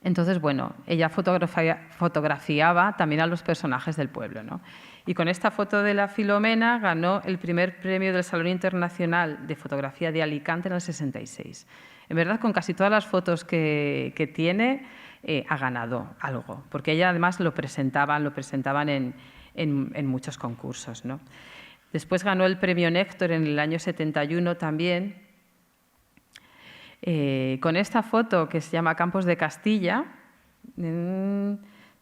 Entonces, bueno, ella fotografiaba también a los personajes del pueblo, ¿no? Y con esta foto de la Filomena ganó el primer premio del Salón Internacional de Fotografía de Alicante en el 66. En verdad, con casi todas las fotos que tiene, ha ganado algo, porque ella además lo presentaban en muchos concursos, ¿no? Después ganó el premio Néctor en el año 71 también, con esta foto que se llama Campos de Castilla.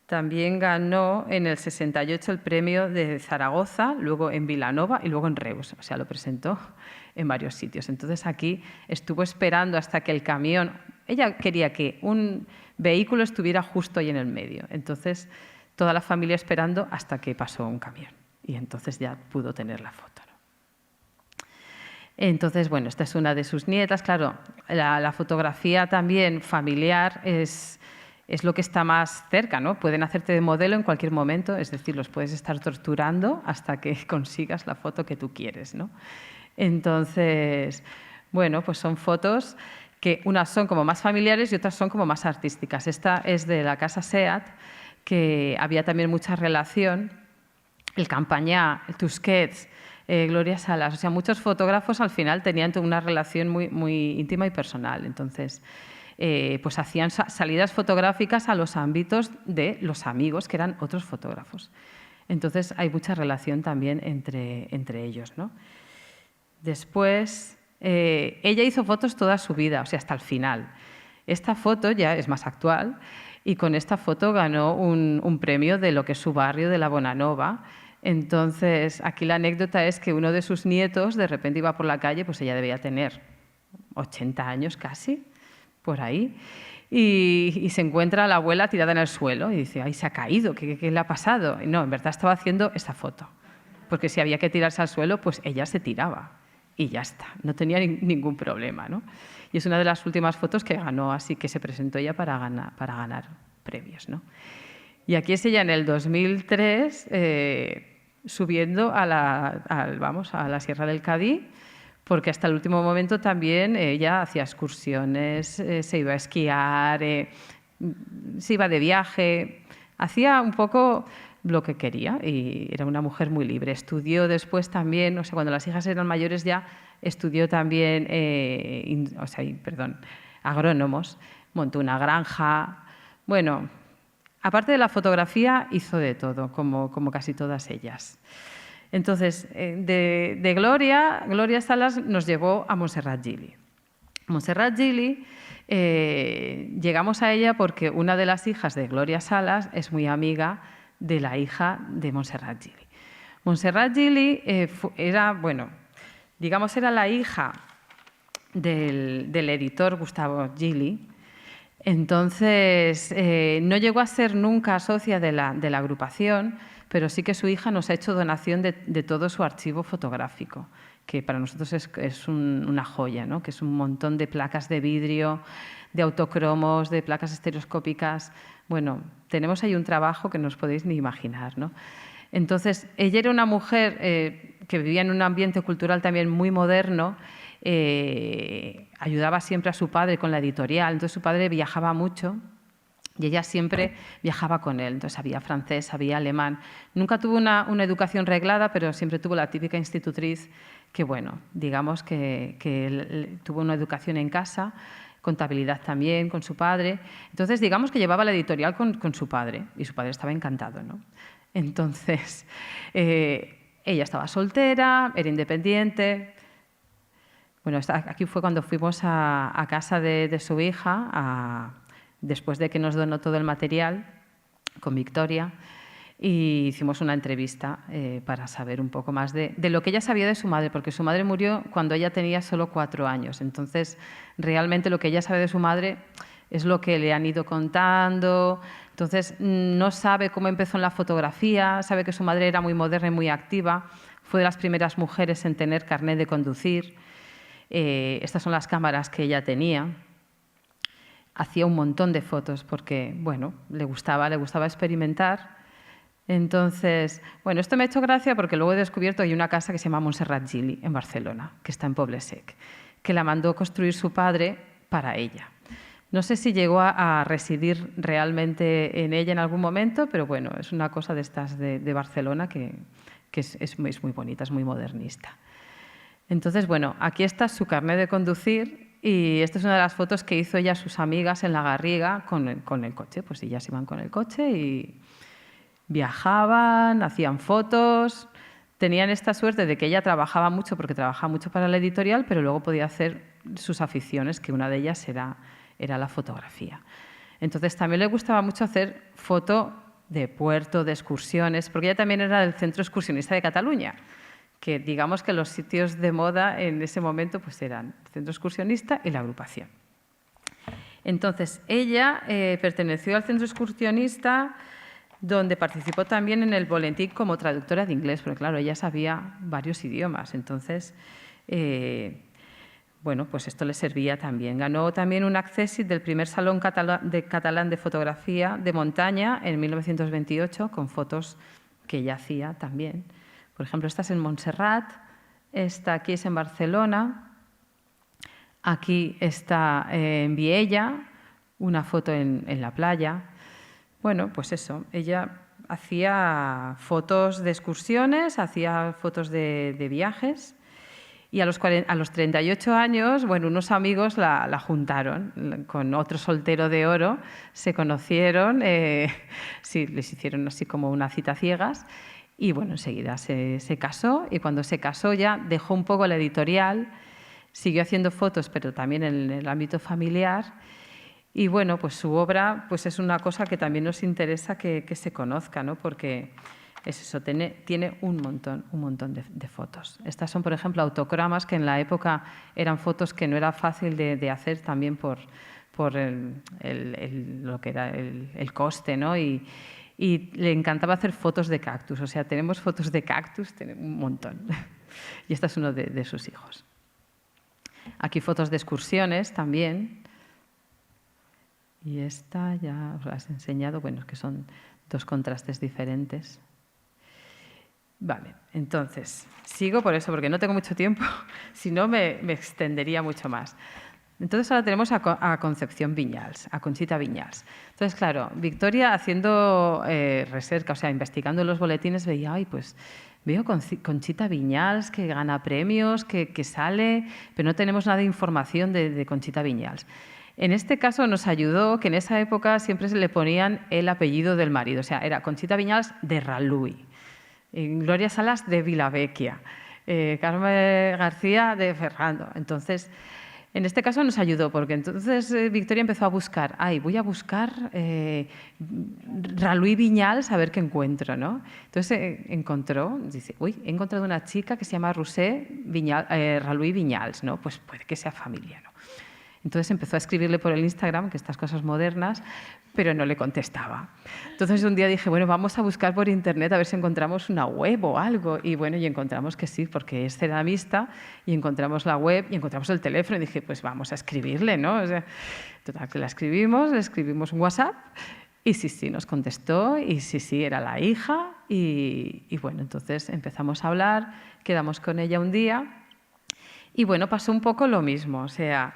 También ganó en el 68 el premio de Zaragoza, luego en Vilanova y luego en Reus. O sea, lo presentó en varios sitios. Entonces aquí estuvo esperando hasta que el camión... Ella quería que un vehículo estuviera justo ahí en el medio. Entonces toda la familia esperando hasta que pasó un camión. Y entonces ya pudo tener la foto, ¿no? Entonces, bueno, esta es una de sus nietas. Claro, la fotografía también familiar es lo que está más cerca, ¿no? Pueden hacerte de modelo en cualquier momento, es decir, los puedes estar torturando hasta que consigas la foto que tú quieres, ¿no? Entonces, Bueno, pues son fotos que unas son como más familiares y otras son como más artísticas. Esta es de la Casa Seat, que había también mucha relación. El Campañá, el Tusquets, Gloria Salas, o sea, muchos fotógrafos al final tenían una relación muy íntima y personal. Entonces, pues hacían salidas fotográficas a los ámbitos de los amigos, que eran otros fotógrafos. Entonces, hay mucha relación también entre ellos, ¿no? Después, ella hizo fotos toda su vida, o sea, hasta el final. Esta foto ya es más actual y con esta foto ganó un premio de lo que es su barrio, de la Bonanova. Entonces, aquí la anécdota es que uno de sus nietos de repente iba por la calle, pues ella debía tener 80 años casi, por ahí, y se encuentra a la abuela tirada en el suelo y dice, ¡ay, se ha caído! ¿Qué le ha pasado? Y no, en verdad estaba haciendo esta foto, porque si había que tirarse al suelo, pues ella se tiraba y ya está, no tenía ningún problema, ¿no? Y es una de las últimas fotos que ganó, así que se presentó ella para ganar premios, ¿no? Y aquí es ella en el 2003 subiendo a la Sierra del Cadí, porque hasta el último momento también ella hacía excursiones, se iba a esquiar, se iba de viaje, hacía un poco lo que quería y era una mujer muy libre. Estudió después también, o sea, cuando las hijas eran mayores ya, estudió también, agrónomos, montó una granja. Bueno, aparte de la fotografía, hizo de todo, como casi todas ellas. Entonces, de Gloria Salas nos llevó a Montserrat Gili. Montserrat Gili, llegamos a ella porque una de las hijas de Gloria Salas es muy amiga de la hija de Montserrat Gili. Montserrat Gili era la hija del editor Gustavo Gili. Entonces, no llegó a ser nunca socia de la agrupación, pero sí que su hija nos ha hecho donación de todo su archivo fotográfico, que para nosotros es una joya, ¿no? Que es un montón de placas de vidrio, de autocromos, de placas estereoscópicas. Bueno, tenemos ahí un trabajo que no os podéis ni imaginar, ¿no? Entonces, ella era una mujer que vivía en un ambiente cultural también muy moderno, ayudaba siempre a su padre con la editorial, entonces su padre viajaba mucho y ella siempre viajaba con él, entonces sabía francés, sabía alemán. Nunca tuvo una educación reglada, pero siempre tuvo la típica institutriz que, bueno, digamos que tuvo una educación en casa, contabilidad también con su padre. Entonces, digamos que llevaba la editorial con su padre y su padre estaba encantado, ¿no? Entonces, ella estaba soltera, era independiente. Bueno, aquí fue cuando fuimos a casa de su hija, después de que nos donó todo el material con Victoria, y hicimos una entrevista para saber un poco más de lo que ella sabía de su madre, porque su madre murió cuando ella tenía solo 4 años. Entonces, realmente lo que ella sabe de su madre es lo que le han ido contando. Entonces, no sabe cómo empezó en la fotografía, sabe que su madre era muy moderna y muy activa, fue de las primeras mujeres en tener carnet de conducir. Estas son las cámaras que ella tenía. Hacía un montón de fotos porque, bueno, le gustaba experimentar. Entonces, bueno, esto me ha hecho gracia porque luego he descubierto que hay una casa que se llama Montserrat Gili en Barcelona, que está en Poble Sec, que la mandó construir su padre para ella. No sé si llegó a residir realmente en ella en algún momento, pero bueno, es una cosa de estas de Barcelona que es muy bonita, es muy modernista. Entonces, bueno, aquí está su carnet de conducir y esta es una de las fotos que hizo ella a sus amigas en la Garriga con el coche. Pues ellas iban con el coche y viajaban, hacían fotos. Tenían esta suerte de que ella trabajaba mucho porque trabajaba mucho para la editorial, pero luego podía hacer sus aficiones, que una de ellas era la fotografía. Entonces también le gustaba mucho hacer foto de puerto, de excursiones, porque ella también era del Centro Excursionista de Cataluña, que digamos que los sitios de moda en ese momento pues eran el Centro Excursionista y la agrupación. Entonces, ella perteneció al Centro Excursionista, donde participó también en el Volentín como traductora de inglés, porque claro, ella sabía varios idiomas, entonces, bueno, pues esto le servía también. Ganó también un accèssit del primer Salón Catalán de Fotografía de Montaña en 1928, con fotos que ella hacía también. Por ejemplo, esta es en Montserrat, esta aquí es en Barcelona. Aquí está en Viella, una foto en la playa. Bueno, pues eso, ella hacía fotos de excursiones, hacía fotos de viajes y a los 38 años, bueno, unos amigos la juntaron con otro soltero de oro, se conocieron, sí, les hicieron así como una cita ciegas y bueno, enseguida se casó y cuando se casó ya dejó un poco la editorial, siguió haciendo fotos pero también en el ámbito familiar. Y bueno, pues su obra pues es una cosa que también nos interesa que se conozca, ¿no? Porque es eso, tiene un montón de fotos. Estas son, por ejemplo, autocromas, que en la época eran fotos que no era fácil de hacer también por lo que era el coste, ¿no? Y le encantaba hacer fotos de cactus. O sea, tenemos fotos de cactus, tenemos un montón. Y este es uno de sus hijos. Aquí fotos de excursiones también. Y esta ya os la he enseñado, bueno, que son dos contrastes diferentes. Vale, entonces, sigo por eso, porque no tengo mucho tiempo, si no me extendería mucho más. Entonces ahora tenemos a Concepción Viñals, a Conchita Viñals. Entonces, claro, Victoria haciendo recerca, o sea, investigando en los boletines, veía, ay, pues veo Conchita Viñals que gana premios, que sale, pero no tenemos nada de información de Conchita Viñals. En este caso nos ayudó que en esa época siempre se le ponían el apellido del marido, o sea, era Conchita Viñals de Ralui, Gloria Salas de Vilavecchia, Carmen García de Ferrando. Entonces, en este caso nos ayudó, porque entonces Victoria empezó a buscar, voy a buscar Ralui Viñals a ver qué encuentro, ¿no? Entonces encontró, dice, he encontrado una chica que se llama Ralui Viñals, ¿no? Pues puede que sea familia, ¿no? Entonces empezó a escribirle por el Instagram, que estas cosas modernas, pero no le contestaba. Entonces un día dije, bueno, vamos a buscar por internet a ver si encontramos una web o algo. Y bueno, y encontramos que sí, porque es ceramista, y encontramos la web y encontramos el teléfono. Y dije, pues vamos a escribirle, ¿no? O sea, total, que le escribimos un WhatsApp, y sí, nos contestó, y sí, era la hija. Y bueno, entonces empezamos a hablar, quedamos con ella un día, y bueno, pasó un poco lo mismo, o sea,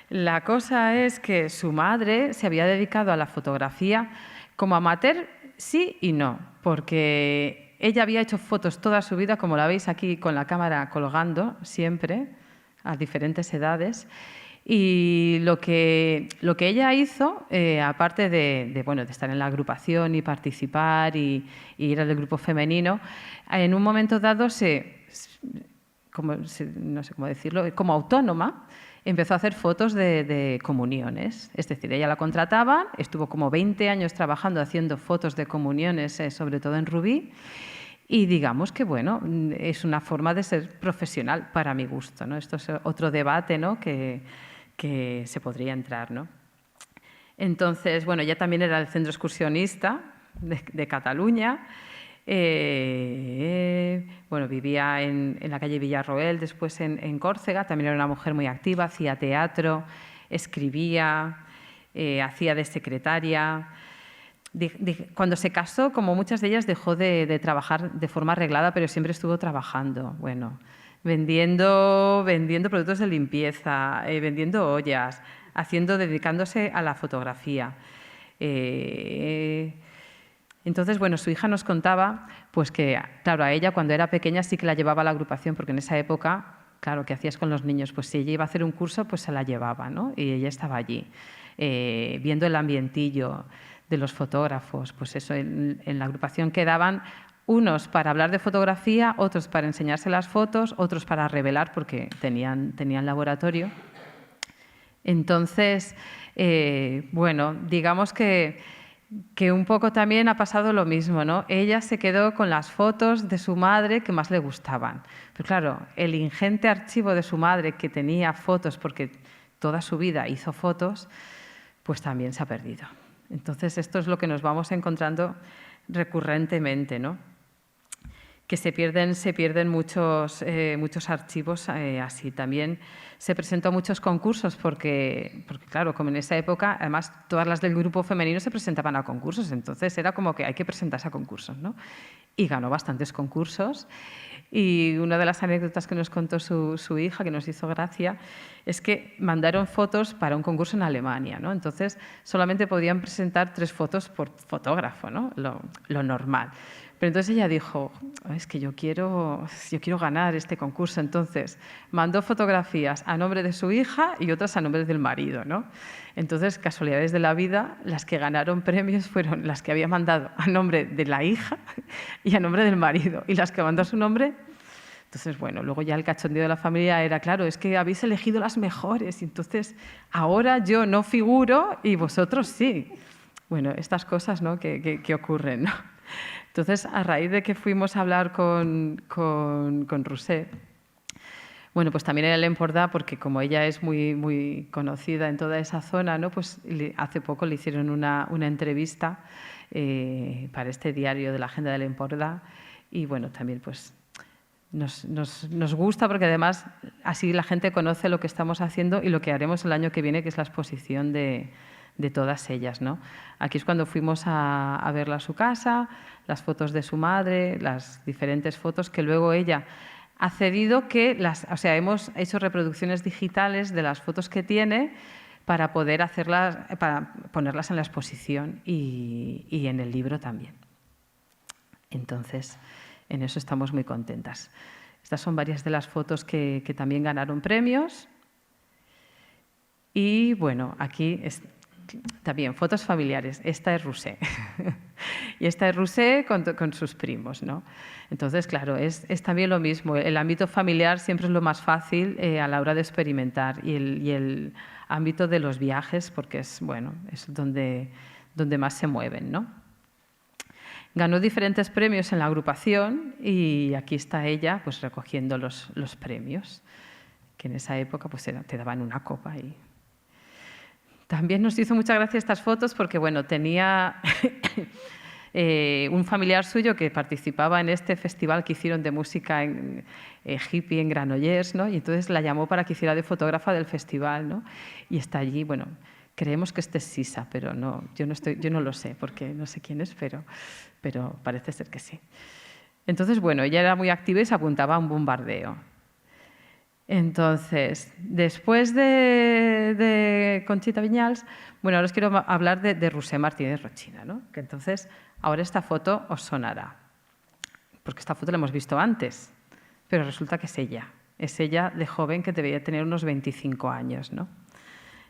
la cosa es que su madre se había dedicado a la fotografía como amateur, sí y no, porque ella había hecho fotos toda su vida, como la veis aquí con la cámara colgando siempre, a diferentes edades. Y lo que ella hizo, aparte de estar en la agrupación y participar y ir al grupo femenino, en un momento dado no sé cómo decirlo, como autónoma, empezó a hacer fotos de comuniones. Es decir, ella la contrataba, estuvo como 20 años trabajando haciendo fotos de comuniones, sobre todo en Rubí, y digamos que, bueno, es una forma de ser profesional para mi gusto, ¿no? Esto es otro debate, ¿no? que se podría entrar, ¿no? Entonces, bueno, ella también era el centro excursionista de Cataluña. Bueno, vivía en la calle Villarroel, después en Córcega, también era una mujer muy activa, hacía teatro, escribía, hacía de secretaria. Cuando se casó, como muchas de ellas, dejó de trabajar de forma arreglada, pero siempre estuvo trabajando, bueno, vendiendo productos de limpieza, vendiendo ollas, dedicándose a la fotografía. Entonces, bueno, su hija nos contaba pues que, claro, a ella cuando era pequeña sí que la llevaba a la agrupación, porque en esa época, claro, ¿qué hacías con los niños? Pues si ella iba a hacer un curso, pues se la llevaba, ¿no? Y ella estaba allí, viendo el ambientillo de los fotógrafos. Pues eso, en la agrupación quedaban unos para hablar de fotografía, otros para enseñarse las fotos, otros para revelar, porque tenían laboratorio. Entonces, bueno, digamos que un poco también ha pasado lo mismo, ¿no? Ella se quedó con las fotos de su madre que más le gustaban. Pero claro, el ingente archivo de su madre, que tenía fotos porque toda su vida hizo fotos, pues también se ha perdido. Entonces, esto es lo que nos vamos encontrando recurrentemente, ¿no? Que se pierden muchos archivos así. También se presentó a muchos concursos porque, claro, como en esa época, además, todas las del grupo femenino se presentaban a concursos, entonces era como que hay que presentarse a concursos, ¿no? Y ganó bastantes concursos. Y una de las anécdotas que nos contó su hija, que nos hizo gracia, es que mandaron fotos para un concurso en Alemania, ¿no? Entonces, solamente podían presentar 3 fotos por fotógrafo, ¿no? Lo normal. Pero entonces ella dijo, es que yo quiero ganar este concurso. Entonces, mandó fotografías a nombre de su hija y otras a nombre del marido, ¿no? Entonces, casualidades de la vida, las que ganaron premios fueron las que había mandado a nombre de la hija y a nombre del marido. Y las que mandó a su nombre... Entonces, bueno, luego ya el cachondeo de la familia era, claro, es que habéis elegido las mejores y entonces ahora yo no figuro y vosotros sí. Bueno, estas cosas, ¿no?, que ocurren, ¿no? Entonces, a raíz de que fuimos a hablar con Roser, bueno, pues también en el Empordà, porque como ella es muy conocida en toda esa zona, ¿no?, pues hace poco le hicieron una entrevista para este diario de la Agenda del Empordà y, bueno, también pues nos gusta porque además así la gente conoce lo que estamos haciendo y lo que haremos el año que viene, que es la exposición de todas ellas, ¿no? Aquí es cuando fuimos a verla a su casa, las fotos de su madre, las diferentes fotos que luego ella ha cedido hemos hecho reproducciones digitales de las fotos que tiene para poder para ponerlas en la exposición y en el libro también. Entonces, en eso estamos muy contentas. Estas son varias de las fotos que también ganaron premios. Y bueno, aquí también fotos familiares. Esta es Roser. Y esta es Roser con sus primos, ¿no? Entonces, claro, es también lo mismo. El ámbito familiar siempre es lo más fácil a la hora de experimentar. Y el ámbito de los viajes, porque es donde más se mueven, ¿no? Ganó diferentes premios en la agrupación y aquí está ella pues recogiendo los premios, que en esa época pues te daban una copa. Y también nos hizo mucha gracia estas fotos porque bueno, tenía un familiar suyo que participaba en este festival que hicieron de música hippie en Granollers, ¿no? Y entonces la llamó para que hiciera de fotógrafa del festival, ¿no? Y está allí, bueno, creemos que este es Sisa, pero no, yo no lo sé porque no sé quién es, pero parece ser que sí. Entonces, bueno, ella era muy activa y se apuntaba a un bombardeo. Entonces, después de Conchita Viñals, bueno, ahora os quiero hablar de Roser Martínez Rochina, ¿no? Que entonces, ahora esta foto os sonará, porque esta foto la hemos visto antes, pero resulta que es ella de joven que debería tener unos 25 años, ¿no?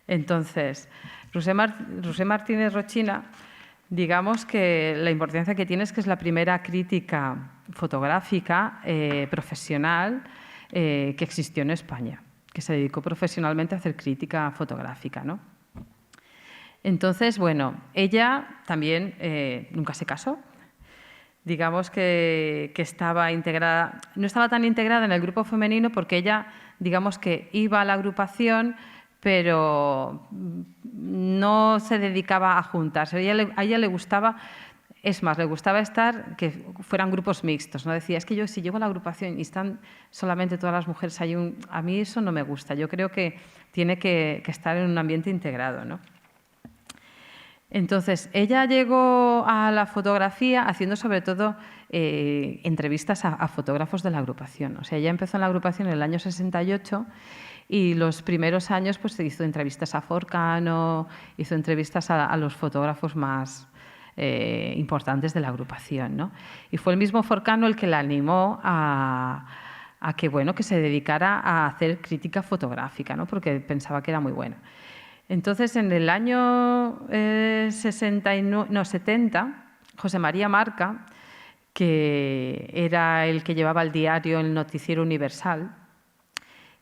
Entonces, Roser Martínez Rochina, digamos que la importancia que tiene es que es la primera crítica fotográfica profesional que existió en España, que se dedicó profesionalmente a hacer crítica fotográfica, ¿no? Entonces, bueno, ella también nunca se casó. Digamos que estaba integrada, no estaba tan integrada en el grupo femenino porque ella, digamos que iba a la agrupación, pero no se dedicaba a juntarse. A ella le gustaba, es más, le gustaba que fueran grupos mixtos, ¿no? Decía, es que yo si llego a la agrupación y están solamente todas las mujeres, a mí eso no me gusta. Yo creo que tiene que estar en un ambiente integrado, ¿no? Entonces, ella llegó a la fotografía haciendo sobre todo entrevistas a fotógrafos de la agrupación. O sea, ella empezó en la agrupación en el año 68 y los primeros años pues, se hizo entrevistas a Forcano, hizo entrevistas a los fotógrafos más importantes de la agrupación, ¿no? Y fue el mismo Forcano el que la animó a que, bueno, que se dedicara a hacer crítica fotográfica, ¿no? Porque pensaba que era muy buena. Entonces, en el año 70, José María Marca, que era el que llevaba el diario El Noticiero Universal,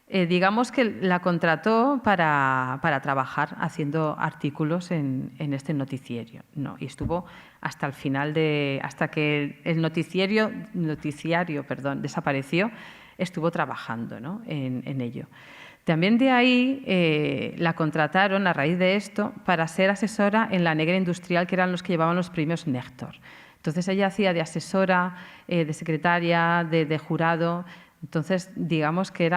digamos que la contrató para trabajar haciendo artículos en este noticiario, ¿no? Y estuvo hasta el final hasta que el noticiario desapareció, estuvo trabajando, ¿no? en ello. También de ahí la contrataron a raíz de esto para ser asesora en La Negra Industrial, que eran los que llevaban los premios Néctor. Entonces ella hacía de asesora, de secretaria, de jurado. Entonces digamos que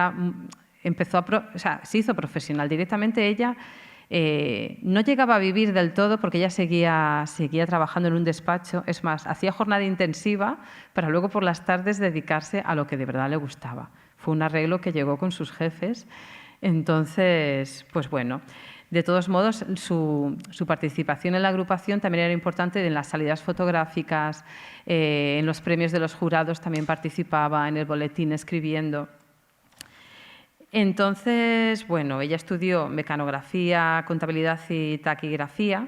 se hizo profesional. Directamente ella No llegaba a vivir del todo porque ella seguía trabajando en un despacho. Es más, hacía jornada intensiva para luego por las tardes dedicarse a lo que de verdad le gustaba. Fue un arreglo que llegó con sus jefes. Entonces, pues bueno, de todos modos, su participación en la agrupación también era importante en las salidas fotográficas, en los premios de los jurados también participaba, en el boletín escribiendo. Entonces, bueno, ella estudió mecanografía, contabilidad y taquigrafía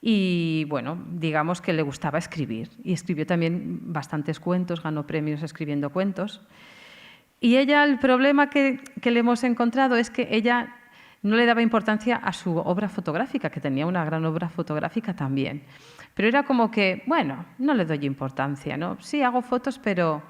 y, bueno, digamos que le gustaba escribir y escribió también bastantes cuentos, ganó premios escribiendo cuentos. Y ella, el problema que le hemos encontrado es que ella no le daba importancia a su obra fotográfica, que tenía una gran obra fotográfica también. Pero era como que, bueno, no le doy importancia, ¿no? Sí, hago fotos, pero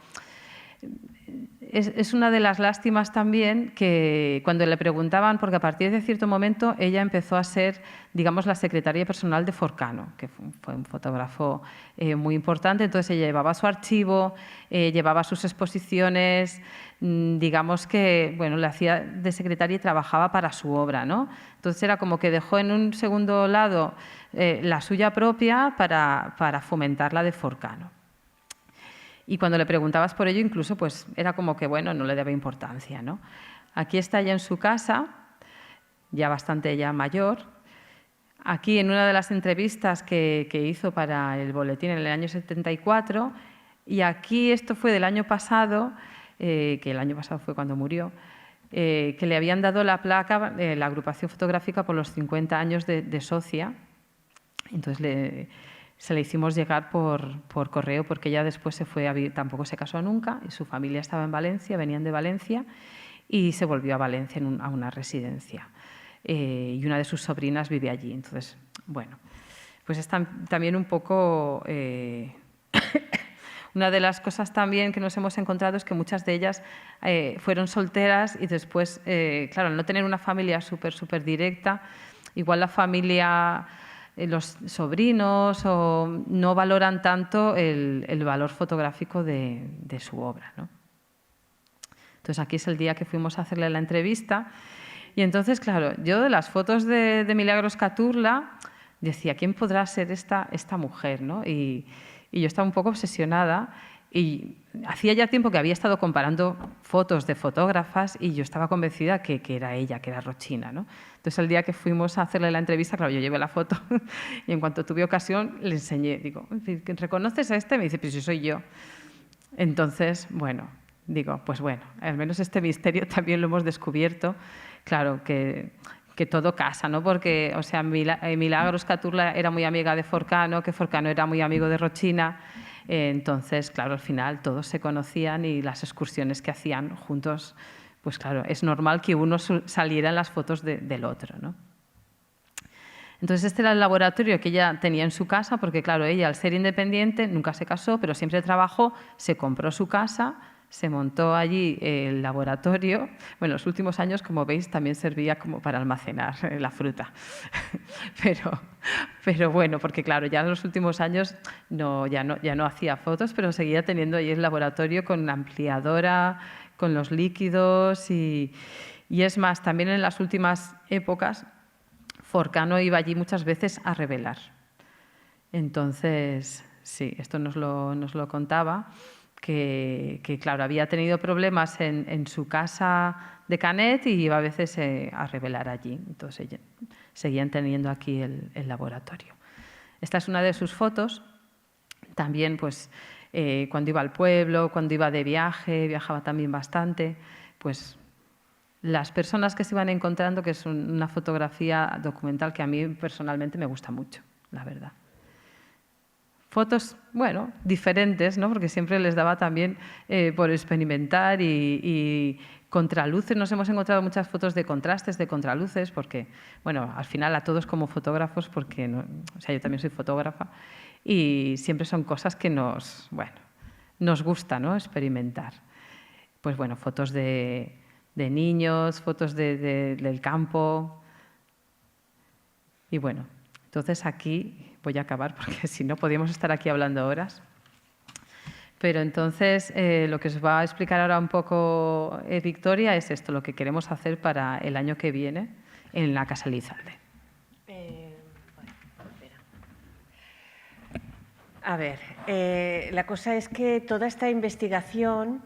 es una de las lástimas también que cuando le preguntaban, porque a partir de cierto momento ella empezó a ser, digamos, la secretaria personal de Forcano, que fue un fotógrafo muy importante. Entonces ella llevaba su archivo, llevaba sus exposiciones, digamos que, bueno, le hacía de secretaria y trabajaba para su obra, ¿no? Entonces era como que dejó en un segundo lado la suya propia para fomentar la de Forcano. Y cuando le preguntabas por ello, incluso pues era como que, bueno, no le daba importancia, ¿no? Aquí está ella en su casa, ya bastante ya mayor. Aquí en una de las entrevistas que hizo para el boletín en el año 74, y aquí esto fue del año pasado, que el año pasado fue cuando murió, que le habían dado la placa, la agrupación fotográfica por los 50 años de socia. Entonces se le hicimos llegar por correo porque ella después se fue, tampoco se casó nunca, y su familia estaba en Valencia, venían de Valencia y se volvió a Valencia a una residencia. Y una de sus sobrinas vive allí. Entonces, bueno, pues es también un poco... Una de las cosas también que nos hemos encontrado es que muchas de ellas fueron solteras y después, claro, al no tener una familia súper directa, igual la familia... los sobrinos no valoran tanto el valor fotográfico de su obra, ¿no? Entonces aquí es el día que fuimos a hacerle la entrevista y entonces, claro, yo de las fotos de Milagros Caturla decía, ¿quién podrá ser esta mujer, ¿no? Y yo estaba un poco obsesionada y hacía ya tiempo que había estado comparando fotos de fotógrafas y yo estaba convencida que era ella, que era Rochina, ¿no? Entonces, el día que fuimos a hacerle la entrevista, claro, yo llevé la foto y en cuanto tuve ocasión le enseñé. Digo, ¿reconoces a este? Me dice, pues sí, soy yo. Entonces, bueno, digo, pues bueno, al menos este misterio también lo hemos descubierto. Claro, que todo casa, ¿no? Porque, o sea, Milagros Caturla era muy amiga de Forcano, que Forcano era muy amigo de Rochina. Entonces, claro, al final todos se conocían y las excursiones que hacían juntos, pues claro, es normal que uno saliera en las fotos del otro, ¿no? Entonces, este era el laboratorio que ella tenía en su casa, porque claro, ella al ser independiente nunca se casó, pero siempre trabajó, se compró su casa, se montó allí el laboratorio. Bueno, en los últimos años, como veis, también servía como para almacenar la fruta. Pero bueno, porque claro, ya en los últimos años ya no hacía fotos, pero seguía teniendo allí el laboratorio con ampliadora, con los líquidos y es más, también en las últimas épocas, Forcano iba allí muchas veces a revelar. Entonces, sí, esto nos lo contaba. Que claro, había tenido problemas en su casa de Canet y iba a veces a revelar allí. Entonces, seguían teniendo aquí el laboratorio. Esta es una de sus fotos. También, pues, cuando iba al pueblo, cuando iba de viaje, viajaba también bastante, pues las personas que se iban encontrando, que es una fotografía documental que a mí personalmente me gusta mucho, la verdad. Fotos, bueno, diferentes, ¿no? Porque siempre les daba también por experimentar y contraluces. Nos hemos encontrado muchas fotos de contrastes, de contraluces, porque, bueno, al final a todos como fotógrafos, porque o sea, yo también soy fotógrafa, y siempre son cosas que nos gusta, ¿no? Experimentar. Pues bueno, fotos de niños, fotos del campo. Y bueno, entonces aquí voy a acabar porque si no podríamos estar aquí hablando horas. Pero entonces lo que os va a explicar ahora un poco Victoria es esto, lo que queremos hacer para el año que viene, en la Casa Elizalde. A ver, la cosa es que toda esta investigación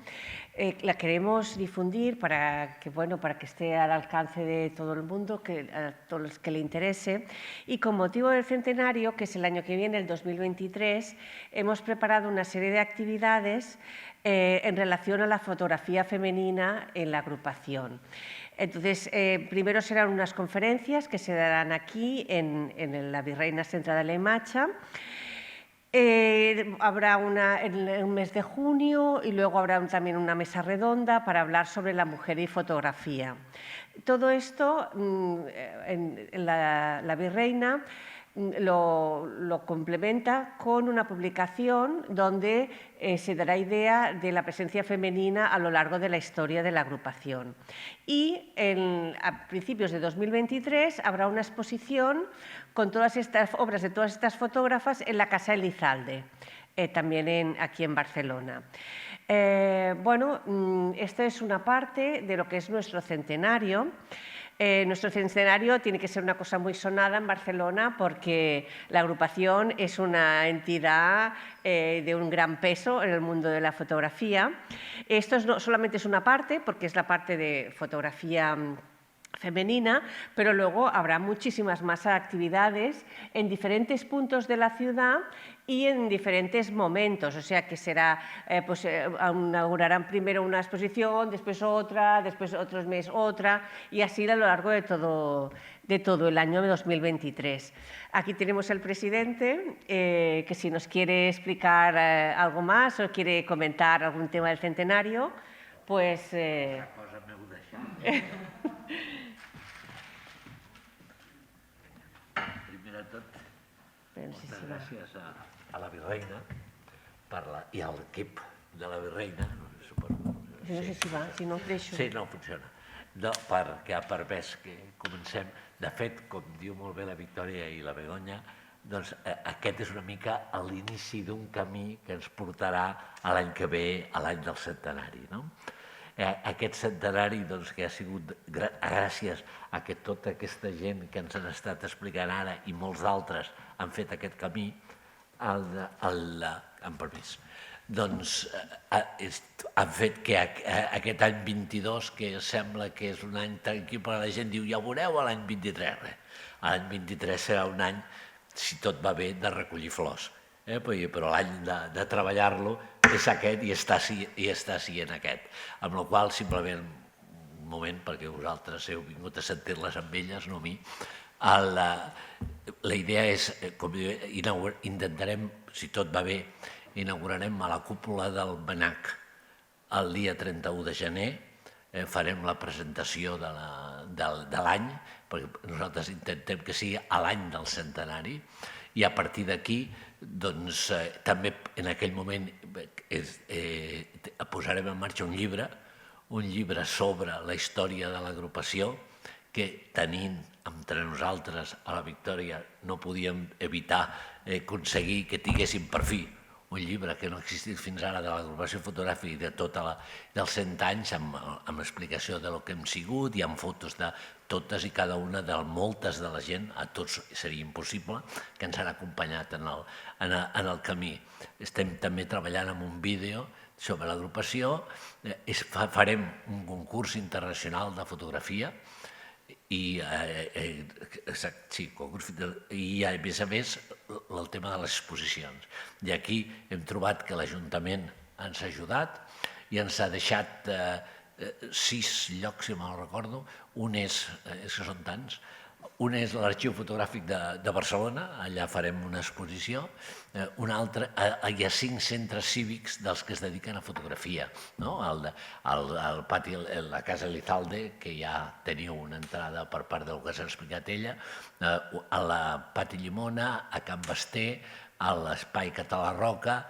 la queremos difundir para que esté al alcance de todo el mundo, a todos los que le interese. Y con motivo del centenario, que es el año que viene, el 2023, hemos preparado una serie de actividades en relación a la fotografía femenina en la agrupación. Entonces, primero serán unas conferencias que se darán aquí en la Virreina Central de la Imatge. Habrá una en el mes de junio y luego habrá también una mesa redonda para hablar sobre la mujer y fotografía. Todo esto en la Virreina lo complementa con una publicación donde se dará idea de la presencia femenina a lo largo de la historia de la agrupación. Y a principios de 2023 habrá una exposición con todas estas obras de todas estas fotógrafas en la Casa Elizalde, también aquí en Barcelona. Esta es una parte de lo que es nuestro centenario. Nuestro centenario tiene que ser una cosa muy sonada en Barcelona porque la agrupación es una entidad de un gran peso en el mundo de la fotografía. Esto no solamente es una parte, porque es la parte de fotografía femenina, pero luego habrá muchísimas más actividades en diferentes puntos de la ciudad y en diferentes momentos, o sea que será, inaugurarán primero una exposición, después otra, después otros meses otra y así a lo largo de todo el año 2023. Aquí tenemos el presidente, que si nos quiere explicar algo más o quiere comentar algún tema del centenario, pues... Primer de tot, moltes gràcies a la Virreina i a l'equip de la Virreina. No sé si va, si no, deixo. Sí, no funciona. Perquè ha permès que comencem. De fet, com diu molt bé la Victòria i la Begoña, doncs aquest és una mica l'inici d'un camí que ens portarà a l'any que ve, a l'any del centenari. Aquest centenari que ha sigut gràcies a que tota aquesta gent que ens han estat explicant ara i molts d'altres han fet aquest camí, amb permís, doncs han fet que aquest any 22, que sembla que és un any tranquil, però la gent diu, ja ho veureu l'any 23. L'any 23 serà un any, si tot va bé, de recollir flors. Però l'any de treballar-lo és aquest i està sent aquest. Amb la qual cosa, simplement, un moment, perquè vosaltres heu vingut a sentir-les amb elles, no a mi, la idea és, com diu, intentarem, si tot va bé, inaugurarem a la cúpula del MNAC el dia 31 de gener, farem la presentació de l'any, perquè nosaltres intentem que sigui a l'any del centenari, i a partir d'aquí doncs també en aquell moment posarem en marxa un llibre sobre la història de l'agrupació que tenint entre nosaltres a la Victòria no podíem evitar aconseguir que tinguéssim per fi un llibre que no ha existit fins ara de l'agrupació fotogràfica dels 100 anys amb explicació de lo que hem sigut i amb fotos de totes i cada una de moltes de la gent, a tots seria impossible, que ens han acompanyat en el camí. Estem també treballant en un vídeo sobre l'agrupació, farem un concurs internacional de fotografia i a més el tema de les exposicions. I aquí hem trobat que l'Ajuntament ens ha ajudat i ens ha deixat 6 llocs, si me'l recordo. Un és que són tants, un és l'Arxiu Fotogràfic de Barcelona, allà farem una exposició. Un altre, hi ha 5 centres cívics dels que es dediquen a fotografia. Al pati, la Casa Elizalde, que ja teniu una entrada per part del que s'ha explicat ella, a la Pati Llimona, a Can Basté, a l'Espai Català Roca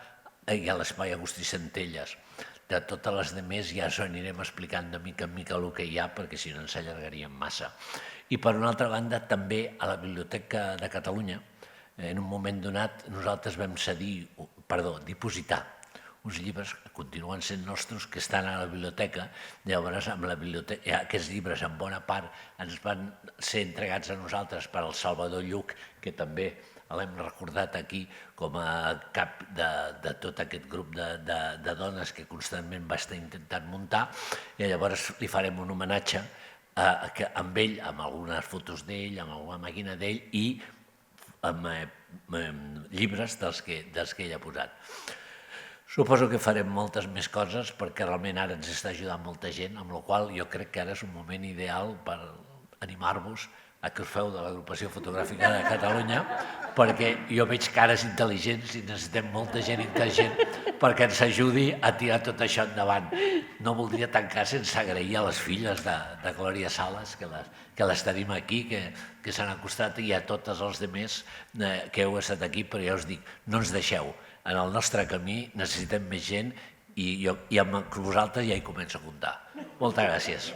i a l'Espai Agustí Centelles. De totes les altres ja us anirem explicant de mica en mica el que hi ha, perquè si no ens allargaríem massa. I per una altra banda, també a la Biblioteca de Catalunya, en un moment donat, nosaltres vam dipositar uns llibres que continuen sent nostres, que estan a la biblioteca. Llavors, aquests llibres, en bona part, ens van ser entregats a nosaltres per al Salvador Lluc, que també l'hem recordat aquí com a cap de tot aquest grup de dones que constantment va estar intentant muntar, i llavors li farem un homenatge amb ell, amb algunes fotos d'ell, amb alguna màquina d'ell i amb llibres dels que ell ha posat. Suposo que farem moltes més coses perquè realment ara ens està ajudant molta gent, amb la qual jo crec que ara és un moment ideal per animar-vos a que us feu de l'Agrupació Fotogràfica de Catalunya, perquè jo veig cares intel·ligents i necessitem molta gent intel·ligent perquè ens ajudi a tirar tot això endavant. No voldria tancar sense agrair a les filles de Glòria Sales, que les tenim aquí, que s'han acostat, i a totes els altres que heu estat aquí, però ja us dic, no ens deixeu. En el nostre camí necessitem més gent i amb vosaltres ja hi començo a comptar. Moltes gràcies.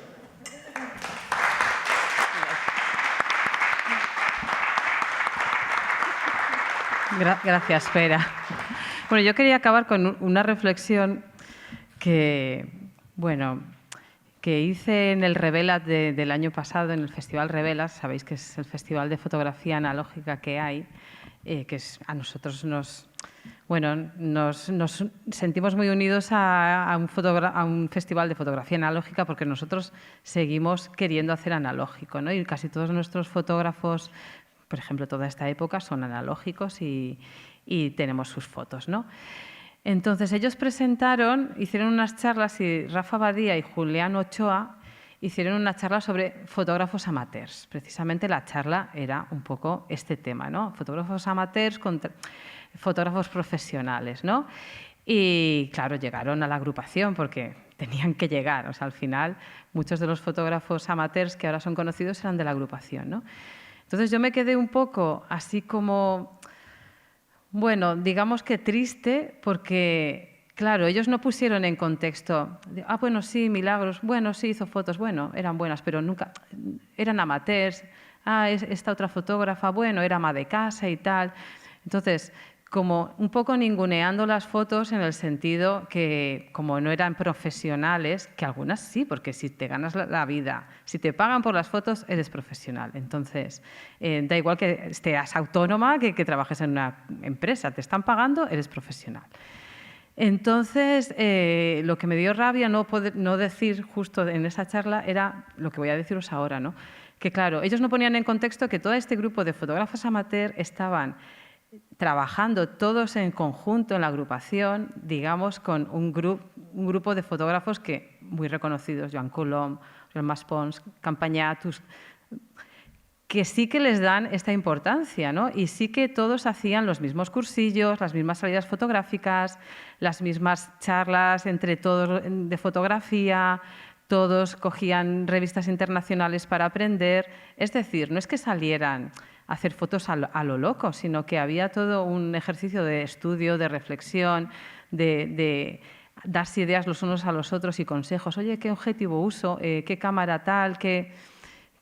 Gracias, Pera. Bueno, yo quería acabar con una reflexión que hice en el Revelat del año pasado, en el Festival Revelat. Sabéis que es el festival de fotografía analógica que hay, que a nosotros nos sentimos muy unidos a un festival de fotografía analógica porque nosotros seguimos queriendo hacer analógico, ¿no? Y casi todos nuestros fotógrafos, por ejemplo, toda esta época, son analógicos y tenemos sus fotos, ¿no? Entonces, ellos hicieron unas charlas, y Rafa Badía y Julián Ochoa hicieron una charla sobre fotógrafos amateurs. Precisamente la charla era un poco este tema, ¿no? Fotógrafos amateurs contra fotógrafos profesionales, ¿no? Y, claro, llegaron a la agrupación porque tenían que llegar. O sea, al final, muchos de los fotógrafos amateurs que ahora son conocidos eran de la agrupación, ¿no? Entonces yo me quedé un poco así como, digamos que triste, porque, claro, ellos no pusieron en contexto, bueno, sí, Milagros, bueno, sí, hizo fotos, bueno, eran buenas, pero nunca, eran amateurs, esta otra fotógrafa, bueno, era ama de casa y tal. Entonces, como un poco ninguneando las fotos en el sentido que, como no eran profesionales, que algunas sí, porque si te ganas la vida, si te pagan por las fotos, eres profesional. Entonces, da igual que seas autónoma que trabajes en una empresa, te están pagando, eres profesional. Entonces, lo que me dio rabia no decir justo en esa charla era lo que voy a deciros ahora, ¿no? Que claro, ellos no ponían en contexto que todo este grupo de fotógrafos amateur estaban trabajando todos en conjunto en la agrupación, digamos, con un grupo de fotógrafos que muy reconocidos, Joan Colom, Joan Maspons, Campañatus, que sí que les dan esta importancia, ¿no? Y sí que todos hacían los mismos cursillos, las mismas salidas fotográficas, las mismas charlas entre todos de fotografía, todos cogían revistas internacionales para aprender. Es decir, no es que salieran a hacer fotos a lo loco, sino que había todo un ejercicio de estudio, de reflexión, de darse ideas los unos a los otros y consejos. Oye, ¿qué objetivo uso? ¿Qué cámara tal? ¿Qué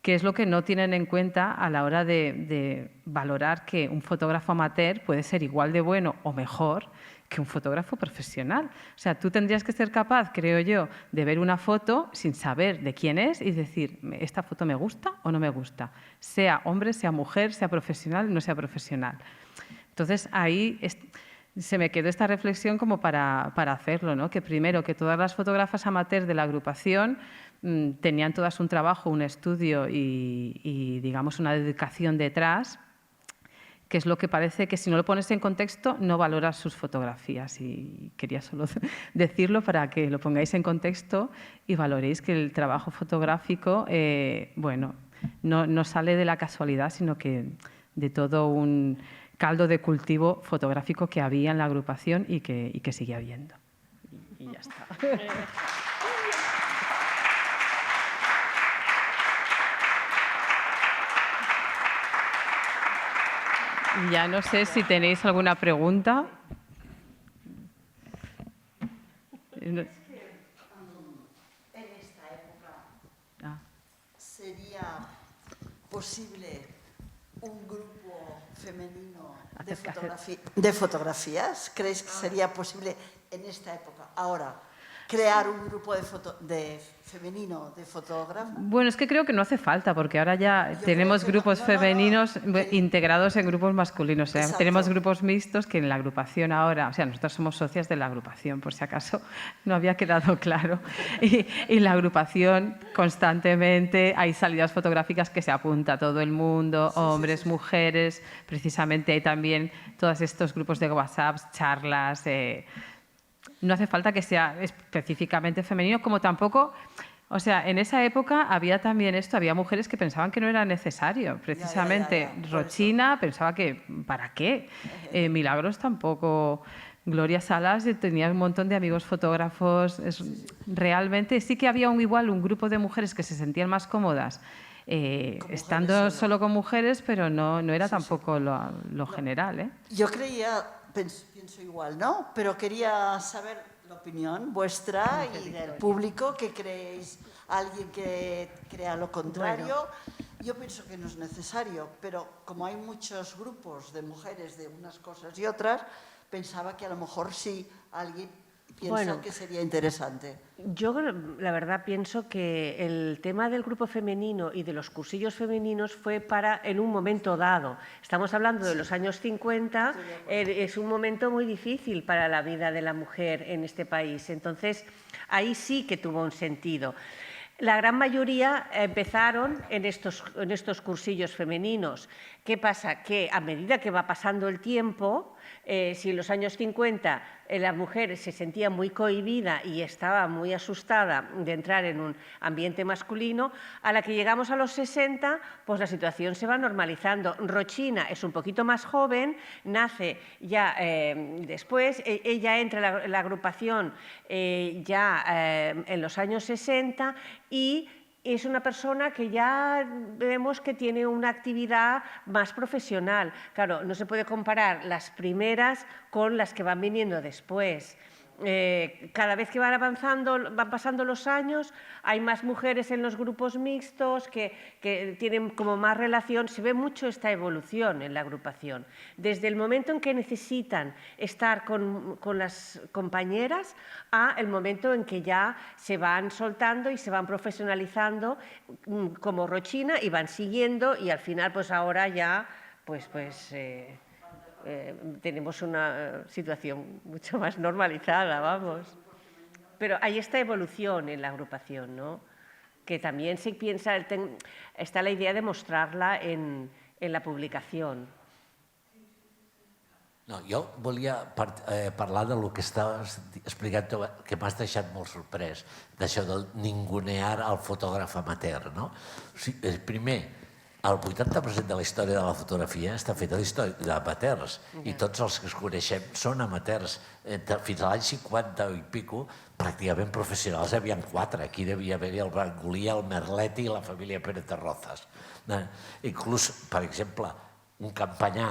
es lo que no tienen en cuenta a la hora de valorar que un fotógrafo amateur puede ser igual de bueno o mejor que un fotógrafo profesional? O sea, tú tendrías que ser capaz, creo yo, de ver una foto sin saber de quién es y decir, ¿esta foto me gusta o no me gusta? Sea hombre, sea mujer, sea profesional, no sea profesional. Entonces, ahí se me quedó esta reflexión como para hacerlo, ¿no? Que primero, que todas las fotógrafas amateurs de la agrupación tenían todas un trabajo, un estudio y digamos, una dedicación detrás, que es lo que parece que si no lo pones en contexto no valoras sus fotografías. Y quería solo decirlo para que lo pongáis en contexto y valoréis que el trabajo fotográfico, no sale de la casualidad, sino que de todo un caldo de cultivo fotográfico que había en la agrupación y que sigue habiendo. Y ya está. Ya no sé si tenéis alguna pregunta. En esta época sería posible un grupo femenino de fotografías? ¿Creéis que sería posible en esta época, ahora, crear un grupo femenino de fotógrafos? Bueno, es que creo que no hace falta, porque ahora ya Yo tenemos creo que grupos femeninos integrados en grupos masculinos. O sea, Exacto. tenemos grupos mixtos que en la agrupación ahora, o sea, nosotros somos socias de la agrupación, por si acaso no había quedado claro. Y la agrupación constantemente hay salidas fotográficas que se apunta a todo el mundo, hombres, mujeres. Precisamente hay también todos estos grupos de WhatsApp, charlas. No hace falta que sea específicamente femenino, como tampoco... O sea, en esa época había también esto, había mujeres que pensaban que no era necesario. Precisamente Rochina pensaba que, ¿para qué? Milagros tampoco. Gloria Salas tenía un montón de amigos fotógrafos. Realmente sí que había igual un grupo de mujeres que se sentían más cómodas estando solo con mujeres, pero no era tampoco lo general, ¿eh? Yo creía, pienso igual, ¿no? Pero quería saber la opinión vuestra y del público, que creéis, alguien que crea lo contrario. Yo pienso que no es necesario, pero como hay muchos grupos de mujeres de unas cosas y otras, pensaba que a lo mejor sí alguien piensa que sería interesante. Yo, la verdad, pienso que el tema del grupo femenino y de los cursillos femeninos fue en un momento dado. Estamos hablando de los años 50, es un momento muy difícil para la vida de la mujer en este país. Entonces, ahí sí que tuvo un sentido. La gran mayoría empezaron en estos cursillos femeninos. ¿Qué pasa? Que a medida que va pasando el tiempo, si en los años 50 la mujer se sentía muy cohibida y estaba muy asustada de entrar en un ambiente masculino, a la que llegamos a los 60, pues la situación se va normalizando. Rochina es un poquito más joven, nace ya después, ella entra en la agrupación ya en los años 60 y es una persona que ya vemos que tiene una actividad más profesional. Claro, no se puede comparar las primeras con las que van viniendo después. Cada vez que van pasando los años, hay más mujeres en los grupos mixtos que tienen como más relación. Se ve mucho esta evolución en la agrupación. Desde el momento en que necesitan estar con las compañeras a el momento en que ya se van soltando y se van profesionalizando como Rochina y van siguiendo, y al final pues ahora ya tenemos una situación mucho más normalizada, vamos. Pero hay esta evolución en la agrupación, ¿no? Que también se piensa, está la idea de mostrarla en la publicación. No, jo volia parlar del que estaves explicant, que m'has deixat molt sorprès, d'això del ningunear el fotògraf amateur, no? O sigui, primer, el 80% de la història de la fotografia està feta d'amateurs, i tots els que es coneixem són amateurs. Fins a l'any 50 i pico, pràcticament professionals, hi havia 4. Aquí devia haver-hi el Brangolí, el Merletti i la família Pérez de Rozas. Inclús, per exemple, un Campanyà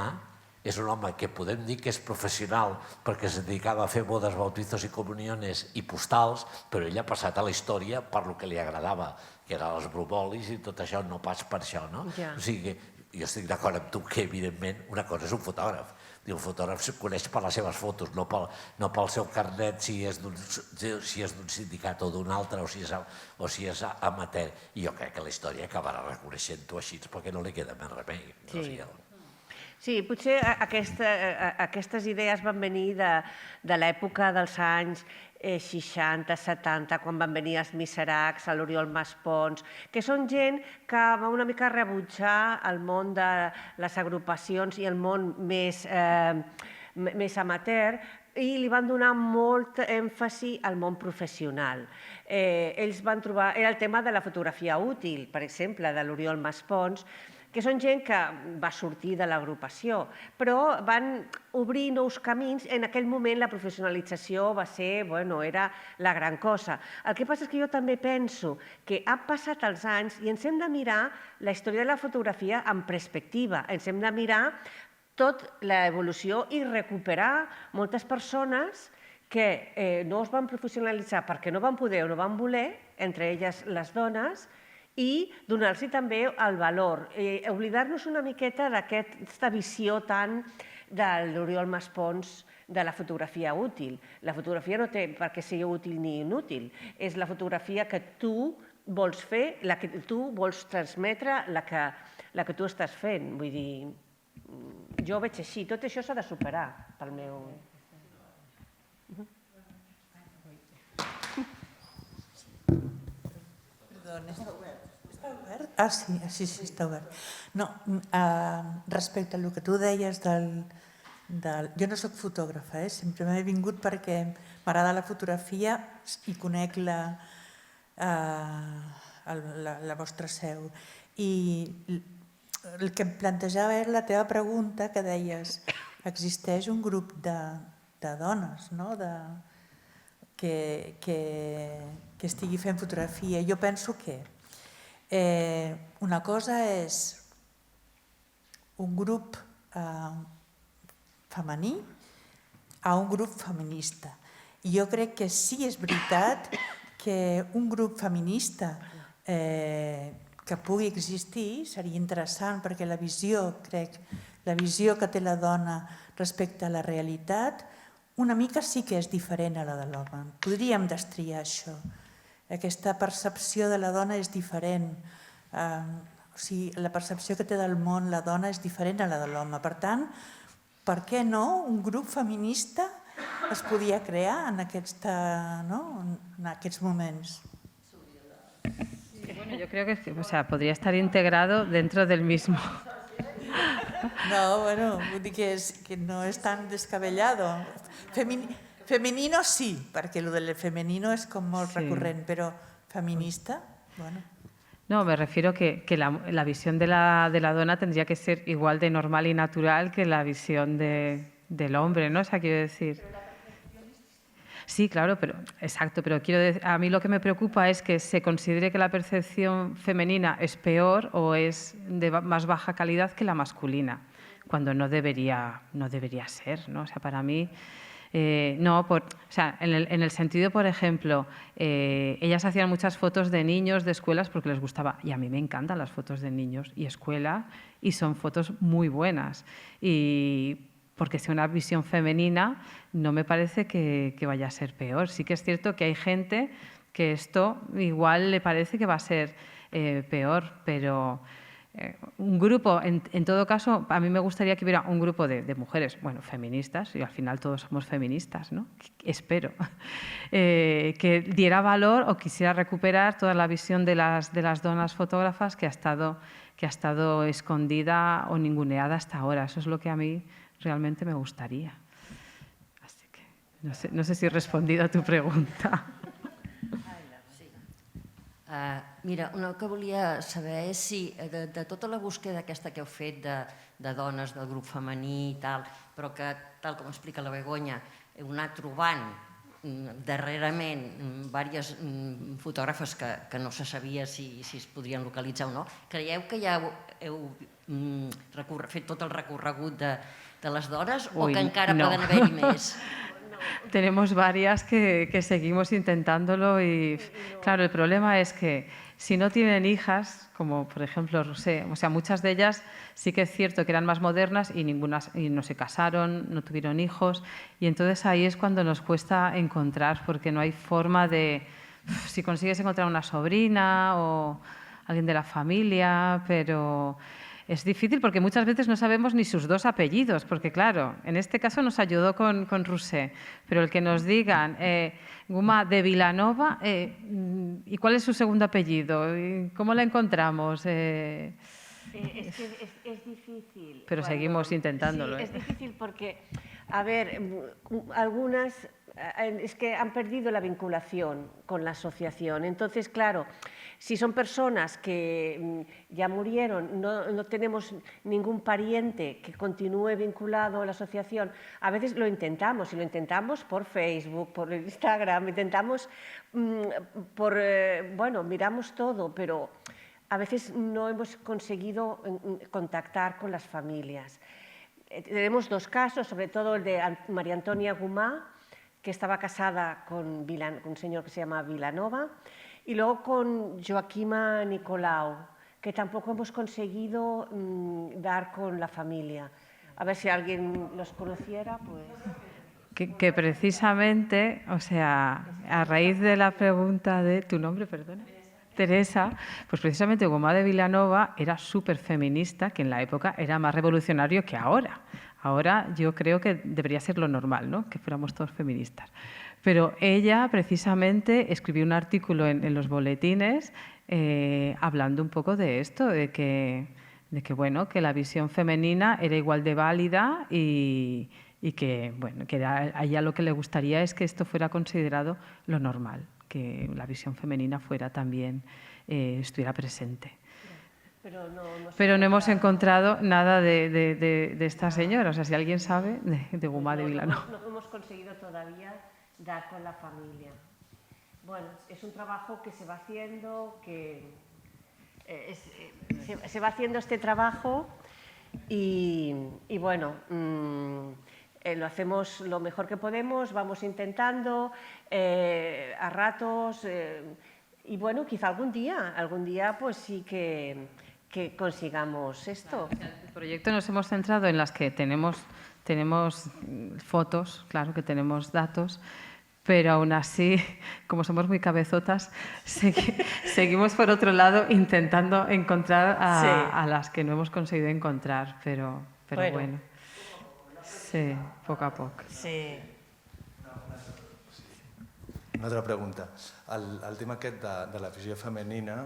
és un home que podem dir que és professional perquè es dedicava a fer bodes, bautizos i comuniones i postals, però ell ha passat a la història per lo que li agradava, que eren els bromolis i tot això, no pas per això, no? O sigui, jo estic d'acord amb tu que, evidentment, una cosa és un fotògraf. El fotògraf se coneix per les seves fotos, no pel seu carnet, si és d'un sindicat o d'un altre, o si és amateur. I jo crec que la història acabarà reconeixent-ho així, perquè no li queda més remei. Sí, potser aquestes idees van venir de l'època dels anys 60, 70, quan van venir els Miseracs, l'Oriol Maspons, que són gent que va una mica rebutjar el món de les agrupacions i el món més amateur, i li van donar molt èmfasi al món professional. Ells van trobar, era el tema de la fotografia útil, per exemple, de l'Oriol Maspons, que són gent que va sortir de l'agrupació, però van obrir nous camins. En aquell moment la professionalització va ser, era la gran cosa. El que passa és que jo també penso que han passat els anys i ens hem de mirar la història de la fotografia en perspectiva, ens hem de mirar tota l'evolució i recuperar moltes persones que no es van professionalitzar perquè no van poder o no van voler, entre elles les dones, i donar-los també el valor. Oblidar-nos una miqueta d'aquesta visió tan de l'Oriol Maspons de la fotografia útil. La fotografia no té per què ser útil ni inútil, és la fotografia que tu vols fer, la que tu vols transmetre, la que tu estàs fent. Vull dir, jo ho veig així, tot això s'ha de superar pel meu... Perdona, està obert? Ah, sí, està obert. No, respecte al que tu deies jo no soc fotògrafa, sempre m'he vingut perquè m'agrada la fotografia i conec la vostra seu. I el que em plantejava era la teva pregunta, que deies, existeix un grup de dones que estigui fent fotografia. Jo penso que una cosa és un grup femení a un grup feminista. I jo crec que sí és veritat que un grup feminista que pugui existir seria interessant, perquè la visió que té la dona respecte a la realitat una mica sí que és diferent a la de l'home. Podríem destriar això. Aquesta percepció de la dona és diferent. O sigui, la percepció que té del món la dona és diferent a la de l'home. Per tant, per què no un grup feminista es podia crear en aquests moments? Bueno, yo creo que podría estar integrado dentro del mismo. No, bueno, vull dir que no és tan descabellado. Femenino sí, perquè lo del femenino és com molt recurrent, però feminista, bueno... No, me refiero que la visión de la dona tendría que ser igual de normal y natural que la visión del hombre, ¿no? O sea, quiero decir... Sí, claro, exacto, pero quiero decir, a mí lo que me preocupa es que se considere que la percepción femenina es peor o es de más baja calidad que la masculina, cuando no debería ser, ¿no? O sea, para mí... no, en el sentido, por ejemplo, ellas hacían muchas fotos de niños de escuelas porque les gustaba, y a mí me encantan las fotos de niños y escuela, y son fotos muy buenas, y porque sea una visión femenina no me parece que vaya a ser peor. Sí que es cierto que hay gente que esto igual le parece que va a ser peor, pero... un grupo, en todo caso, a mí me gustaría que hubiera un grupo de mujeres, bueno, feministas, y al final todos somos feministas, ¿no? Espero, que diera valor o quisiera recuperar toda la visión de las donas fotógrafas que ha estado escondida o ninguneada hasta ahora. Eso es lo que a mí realmente me gustaría. Así que no sé si he respondido a tu pregunta. Mira, el que volia saber és si de tota la búsqueda aquesta que heu fet de dones del grup femení i tal, però que, tal com explica la Begoña, heu anat trobant darrerament diverses fotògrafes que no se sabia si es podrien localitzar o no, creieu que ja heu fet tot el recorregut de les dones o que encara poden haver-hi més? Tenemos varias que seguimos intentándolo y, claro, el problema es que si no tienen hijas, como por ejemplo Rosé, o sea, muchas de ellas sí que es cierto que eran más modernas y no se casaron, no tuvieron hijos, y entonces ahí es cuando nos cuesta encontrar, porque no hay forma de... Si consigues encontrar una sobrina o alguien de la familia, pero... Es difícil porque muchas veces no sabemos ni sus dos apellidos, porque claro, en este caso nos ayudó con Rosé, pero el que nos digan Guma de Vilanova, ¿y cuál es su segundo apellido? ¿Cómo la encontramos? Es difícil. Pero seguimos intentándolo. Sí, es difícil porque, a ver, algunas es que han perdido la vinculación con la asociación. Entonces, claro, si son personas que ya murieron, no tenemos ningún pariente que continúe vinculado a la asociación, a veces lo intentamos, y lo intentamos por Facebook, por Instagram, intentamos bueno, miramos todo, pero a veces no hemos conseguido contactar con las familias. Tenemos dos casos, sobre todo el de María Antonia Gumá, que estaba casada con un señor que se llama Vilanova, Y luego con Joaquima Nicolau, que tampoco hemos conseguido dar con la familia. A ver si alguien los conociera, pues... Que precisamente, o sea, a raíz de la pregunta de tu nombre, perdona, Teresa, pues precisamente Gomá de Vilanova era súper feminista, que en la época era más revolucionario que ahora. Ahora yo creo que debería ser lo normal, ¿no? Que fuéramos todos feministas. Pero ella precisamente escribió un artículo en los boletines hablando un poco de esto, de que bueno, que la visión femenina era igual de válida y que, bueno, que a ella lo que le gustaría es que esto fuera considerado lo normal, que la visión femenina fuera también, estuviera presente. Pero no hemos encontrado nada de esta señora. O sea, si alguien sabe, de Gomá de Vilanova. No hemos conseguido todavía dar con la familia. Bueno, es un trabajo que se va haciendo, se va haciendo este trabajo y bueno, lo hacemos lo mejor que podemos, vamos intentando a ratos y bueno, quizá algún día pues sí que consigamos esto. En el proyecto nos hemos centrado en las que tenemos fotos, claro que tenemos datos, pero aún así, como somos muy cabezotas, seguimos por otro lado intentando encontrar a las que no hemos conseguido encontrar, pero bueno. Sí, poc a poc. Sí. Una altra pregunta. El tema aquest de la visió femenina,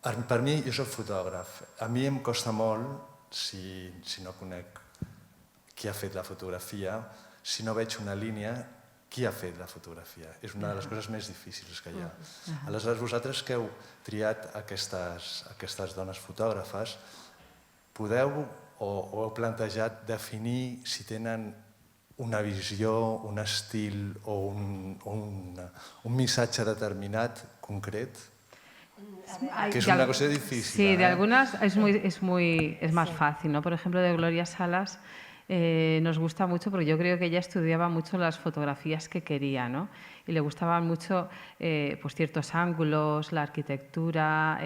per mi, jo soc fotògraf. A mi em costa molt, si no conec qui ha fet la fotografia, si no veig una línia, qui ha fet la fotografia. És una de les coses més difícils que hi ha. Aleshores, vosaltres que heu triat aquestes dones fotògrafes, podeu o heu plantejat definir si tenen una visió, un estil o un missatge determinat, concret? Que es una cosa difícil. Sí, de algunas es más fácil, ¿no? Por ejemplo, de Gloria Salas nos gusta mucho porque yo creo que ella estudiaba mucho las fotografías que quería, ¿no? Y le gustaban mucho pues ciertos ángulos, la arquitectura,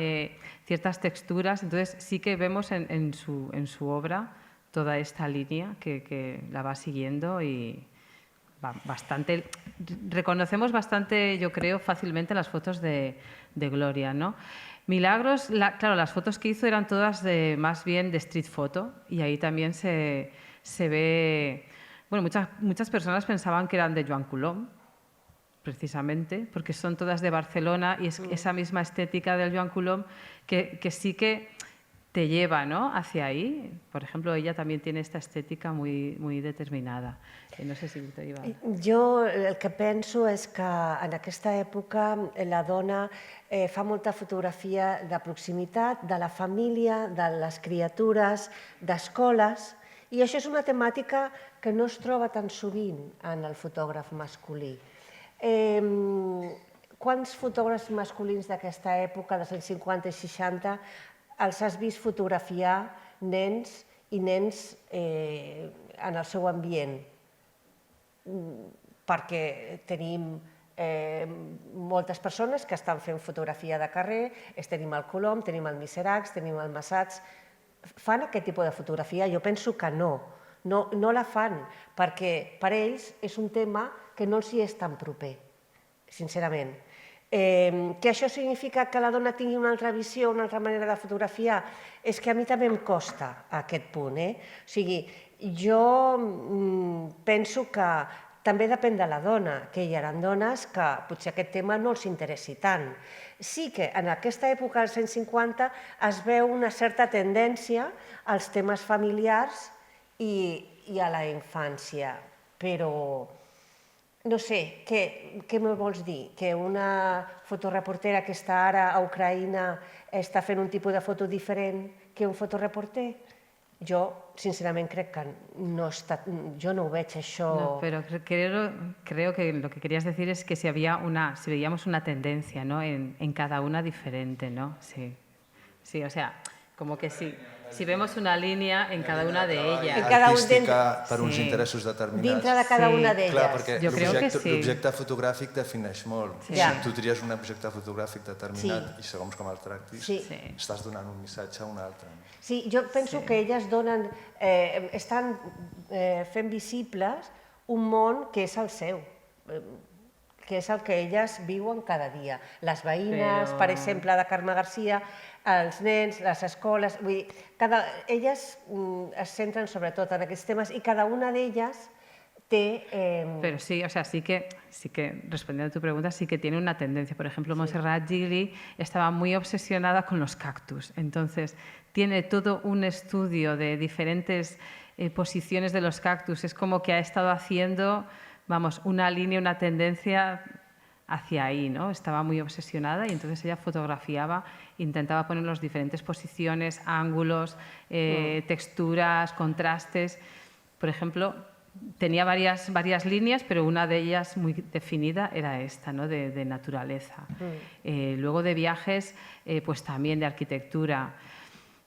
ciertas texturas. Entonces sí que vemos en su obra toda esta línea que la va siguiendo y bastante, reconocemos bastante, yo creo, fácilmente las fotos de Gloria, ¿no? Milagros, claro, las fotos que hizo eran todas más bien de street photo y ahí también se ve... Bueno, muchas personas pensaban que eran de Joan Colom, precisamente, porque son todas de Barcelona y es esa misma estética del Joan Colom que sí que te lleva, ¿no?, hacia ahí. Por ejemplo, ella también tiene esta estética muy, muy determinada. No sé si te iba... Jo el que penso és que en aquesta època la dona fa molta fotografia de proximitat, de la família, de les criatures, d'escoles, i això és una temàtica que no es troba tan sovint en el fotògraf masculí. Quants fotògrafs masculins d'aquesta època, dels anys 50 i 60, els has vist fotografiar nens i nens en el seu ambient? Perquè tenim moltes persones que estan fent fotografia de carrer, tenim el Colom, tenim el Miseracs, tenim el Massats. Fan aquest tipus de fotografia? Jo penso que no la fan, perquè per ells és un tema que no els hi és tan proper, sincerament. Que això significa que la dona tingui una altra visió, una altra manera de fotografiar? És que a mi també em costa aquest punt. O sigui, jo penso que també depèn de la dona, que hi ha dones que potser aquest tema no els interessi tant. Sí que en aquesta època, als anys 50, es veu una certa tendència als temes familiars i a la infància, però no sé, què me vols dir? Que una fotoreportera que està ara a Ucraïna està fent un tipus de foto diferent que un fotoreporter? Jo, sincerament, crec que jo no ho veig, això... No, pero creo que lo que querías decir es que si veíamos una tendencia, ¿no?, en cada una diferente, ¿no? Sí, o sea, como que sí. Si vemos una línia en cada una d'elles. En cada un artística per uns Sí. interessos determinats. Dintre de cada Sí. una d'elles. Clar, perquè Jo crec que sí. l'objecte fotogràfic defineix molt. Sí. Si tu tries un objecte fotogràfic determinat Sí. i segons com el tractis, Sí. estàs donant un missatge a un altre. Sí, jo penso que elles donen, estan fent visibles un món que és el seu, que és el que elles viuen cada dia. Les veïnes, per exemple, de Carme Garcia, els nens, les escoles... Vull dir, elles es centren sobretot en aquests temes i cada una d'elles té... Pero sí, o sea, sí que, respondiendo a tu pregunta, sí que tiene una tendencia. Por ejemplo, Montserrat Gili estaba muy obsesionada con los cactus. Entonces, tiene todo un estudio de diferentes posiciones de los cactus. Es como que ha estado haciendo, vamos, una línea, una tendencia hacia ahí, ¿no? Estaba muy obsesionada y entonces ella fotografiaba, intentaba poner las diferentes posiciones, ángulos, texturas, contrastes. Por ejemplo, tenía varias líneas, pero una de ellas muy definida era esta, ¿no? de naturaleza. Luego de viajes, pues también de arquitectura.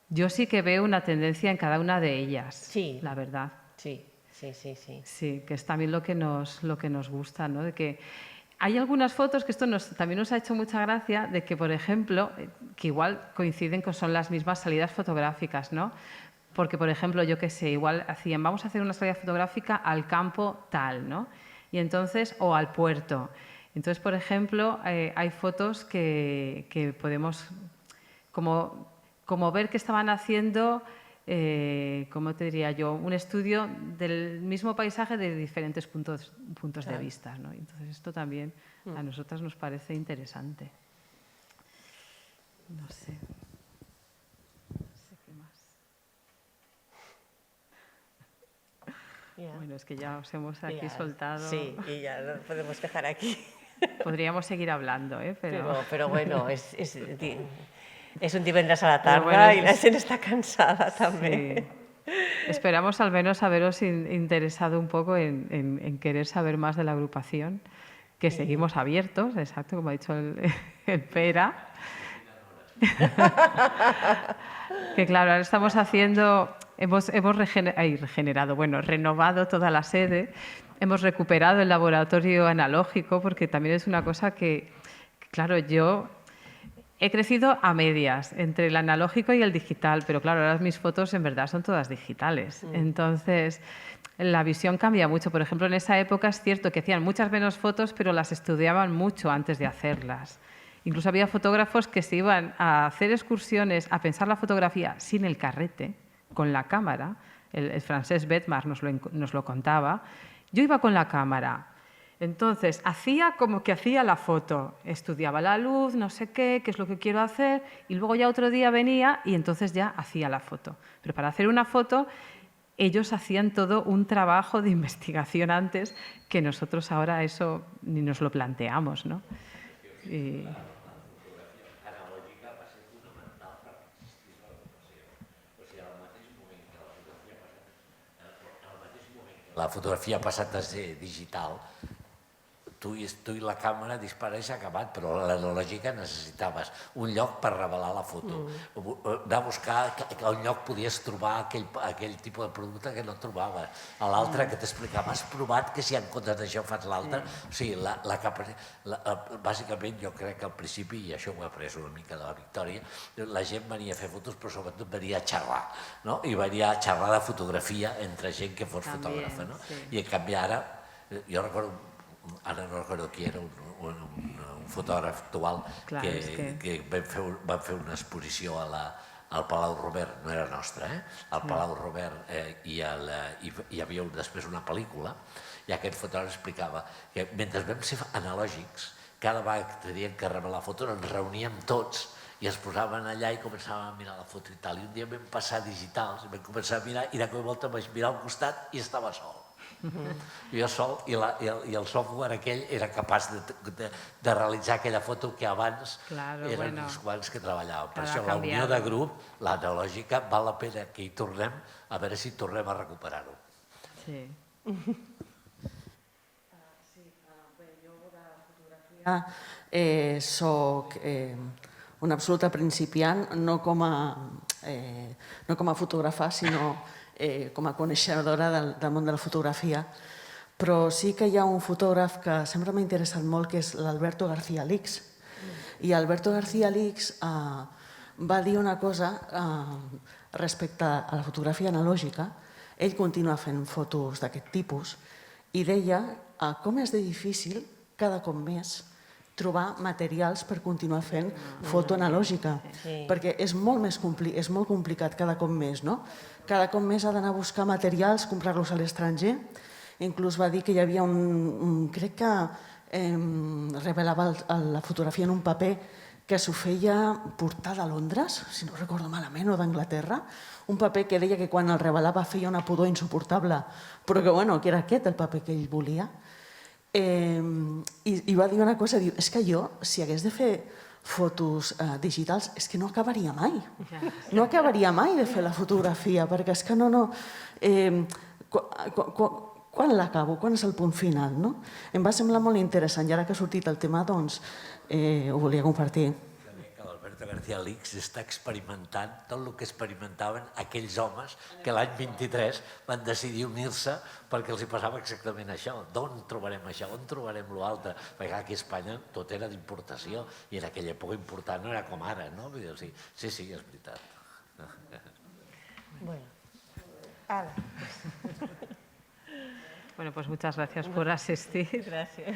Yo sí que veo una tendencia en cada una de ellas, Sí. la verdad. Sí, sí, sí, sí. Sí, que es también lo que nos gusta, ¿no? De que hay algunas fotos que esto también nos ha hecho mucha gracia, de que, por ejemplo, que igual coinciden que son las mismas salidas fotográficas, ¿no? Porque, por ejemplo, yo qué sé, igual vamos a hacer una salida fotográfica al campo tal, ¿no? Y entonces, o al puerto. Entonces, por ejemplo, hay fotos que podemos como ver que estaban haciendo, ¿cómo te diría yo? Un estudio del mismo paisaje de diferentes puntos de vista, ¿no? Entonces, esto también a nosotras nos parece interesante. No sé. Qué más. Bueno, es que ya os hemos aquí soltado. Sí, y ya lo podemos dejar aquí. Podríamos seguir hablando, Pero bueno, és un divendres a la tarda bueno, y la gente está cansada también. Sí. Esperamos al menos haberos interesado un poco en querer saber más de la agrupación, que seguimos abiertos, exacto, como ha dicho el Pera. Que claro, ahora estamos haciendo, hemos renovado toda la sede, hemos recuperado el laboratorio analógico, porque también es una cosa que claro, yo he crecido a medias entre el analógico y el digital, pero claro, ahora mis fotos en verdad son todas digitales. Entonces, la visión cambia mucho. Por ejemplo, en esa época es cierto que hacían muchas menos fotos, pero las estudiaban mucho antes de hacerlas. Incluso había fotógrafos que se iban a hacer excursiones, a pensar la fotografía sin el carrete, con la cámara. El francés Betmar nos lo contaba. Yo iba con la cámara. Entonces, hacía como que hacía la foto, estudiaba la luz, no sé qué es lo que quiero hacer, y luego ya otro día venía y entonces ya hacía la foto. Pero para hacer una foto, ellos hacían todo un trabajo de investigación antes, que nosotros ahora eso ni nos lo planteamos, ¿no? La fotografia ha passat a ser digital, tu i la càmera dispara i s'ha acabat, però l'analògica necessitaves un lloc per revelar la foto, anar a buscar a un lloc podies trobar aquell tipus de producte que no trobaves, a l'altre que t'explicava, has provat que si en comptes d'això fas l'altre? O sigui, bàsicament jo crec que al principi, i això ho he après una mica de la Victòria, la gent venia a fer fotos però sobretot venia a xerrar, no? I venia a xerrar de fotografia entre gent que fos fotògrafa, no? I en canvi ara, jo recordo, ara no recordo qui era, un fotògraf actual que van fer una exposició al Palau Robert, no era nostra, al Palau Robert, i hi havia després una pel·lícula, i aquest fotògraf explicava que mentre vam ser analògics, cada vegada que tenien que revelar fotos ens reuníem tots i es posaven allà i començàvem a mirar la foto i tal, i un dia vam passar digitals, vam començar a mirar i de cop i volta vaig mirar al costat i estava sol. Jo sol, i el software aquell era capaç de realitzar aquella foto que abans eren uns quants que treballàvem. Per això la unió de grup, l'analògica, val la pena que hi tornem, a veure si tornem a recuperar-ho. Sí. Jo de fotografia soc una absoluta principiant, no com a no com a fotògrafa, sinó com a coneixedora del món de la fotografia. Però sí que hi ha un fotògraf que sempre m'ha interessat molt, que és l'Alberto García Lix. I Alberto García Lix va dir una cosa respecte a la fotografia analògica. Ell continua fent fotos d'aquest tipus i deia com és de difícil cada cop més trobar materials per continuar fent foto analògica, perquè és molt complicat cada cop més, no? Cada cop més ha d'anar a buscar materials, comprar-los a l'estranger. Inclús va dir que hi havia crec que revelava la fotografia en un paper que s'ho feia portar de Londres, si no recordo malament, o d'Anglaterra, un paper que deia que quan el revelava feia una pudor insuportable, però que era aquest el paper que ell volia. I va dir una cosa, diu, és que jo, si hagués de fer fotos digitals, és que no acabaria mai. No acabaria mai de fer la fotografia, perquè és que no... Quan l'acabo? Quan és el punt final? Em va semblar molt interessant i ara que ha sortit el tema, doncs, ho volia compartir. L'Alberto García Lix està experimentant tot el que experimentaven aquells homes que l'any 23 van decidir unir-se perquè els hi passava exactament això. D'on trobarem això? On trobarem l'altre? Perquè aquí a Espanya tot era d'importació i en aquella època importar no era com ara, no? Sí, és veritat. Bueno, ala. Bueno, pues muchas gracias por asistir. Gracias.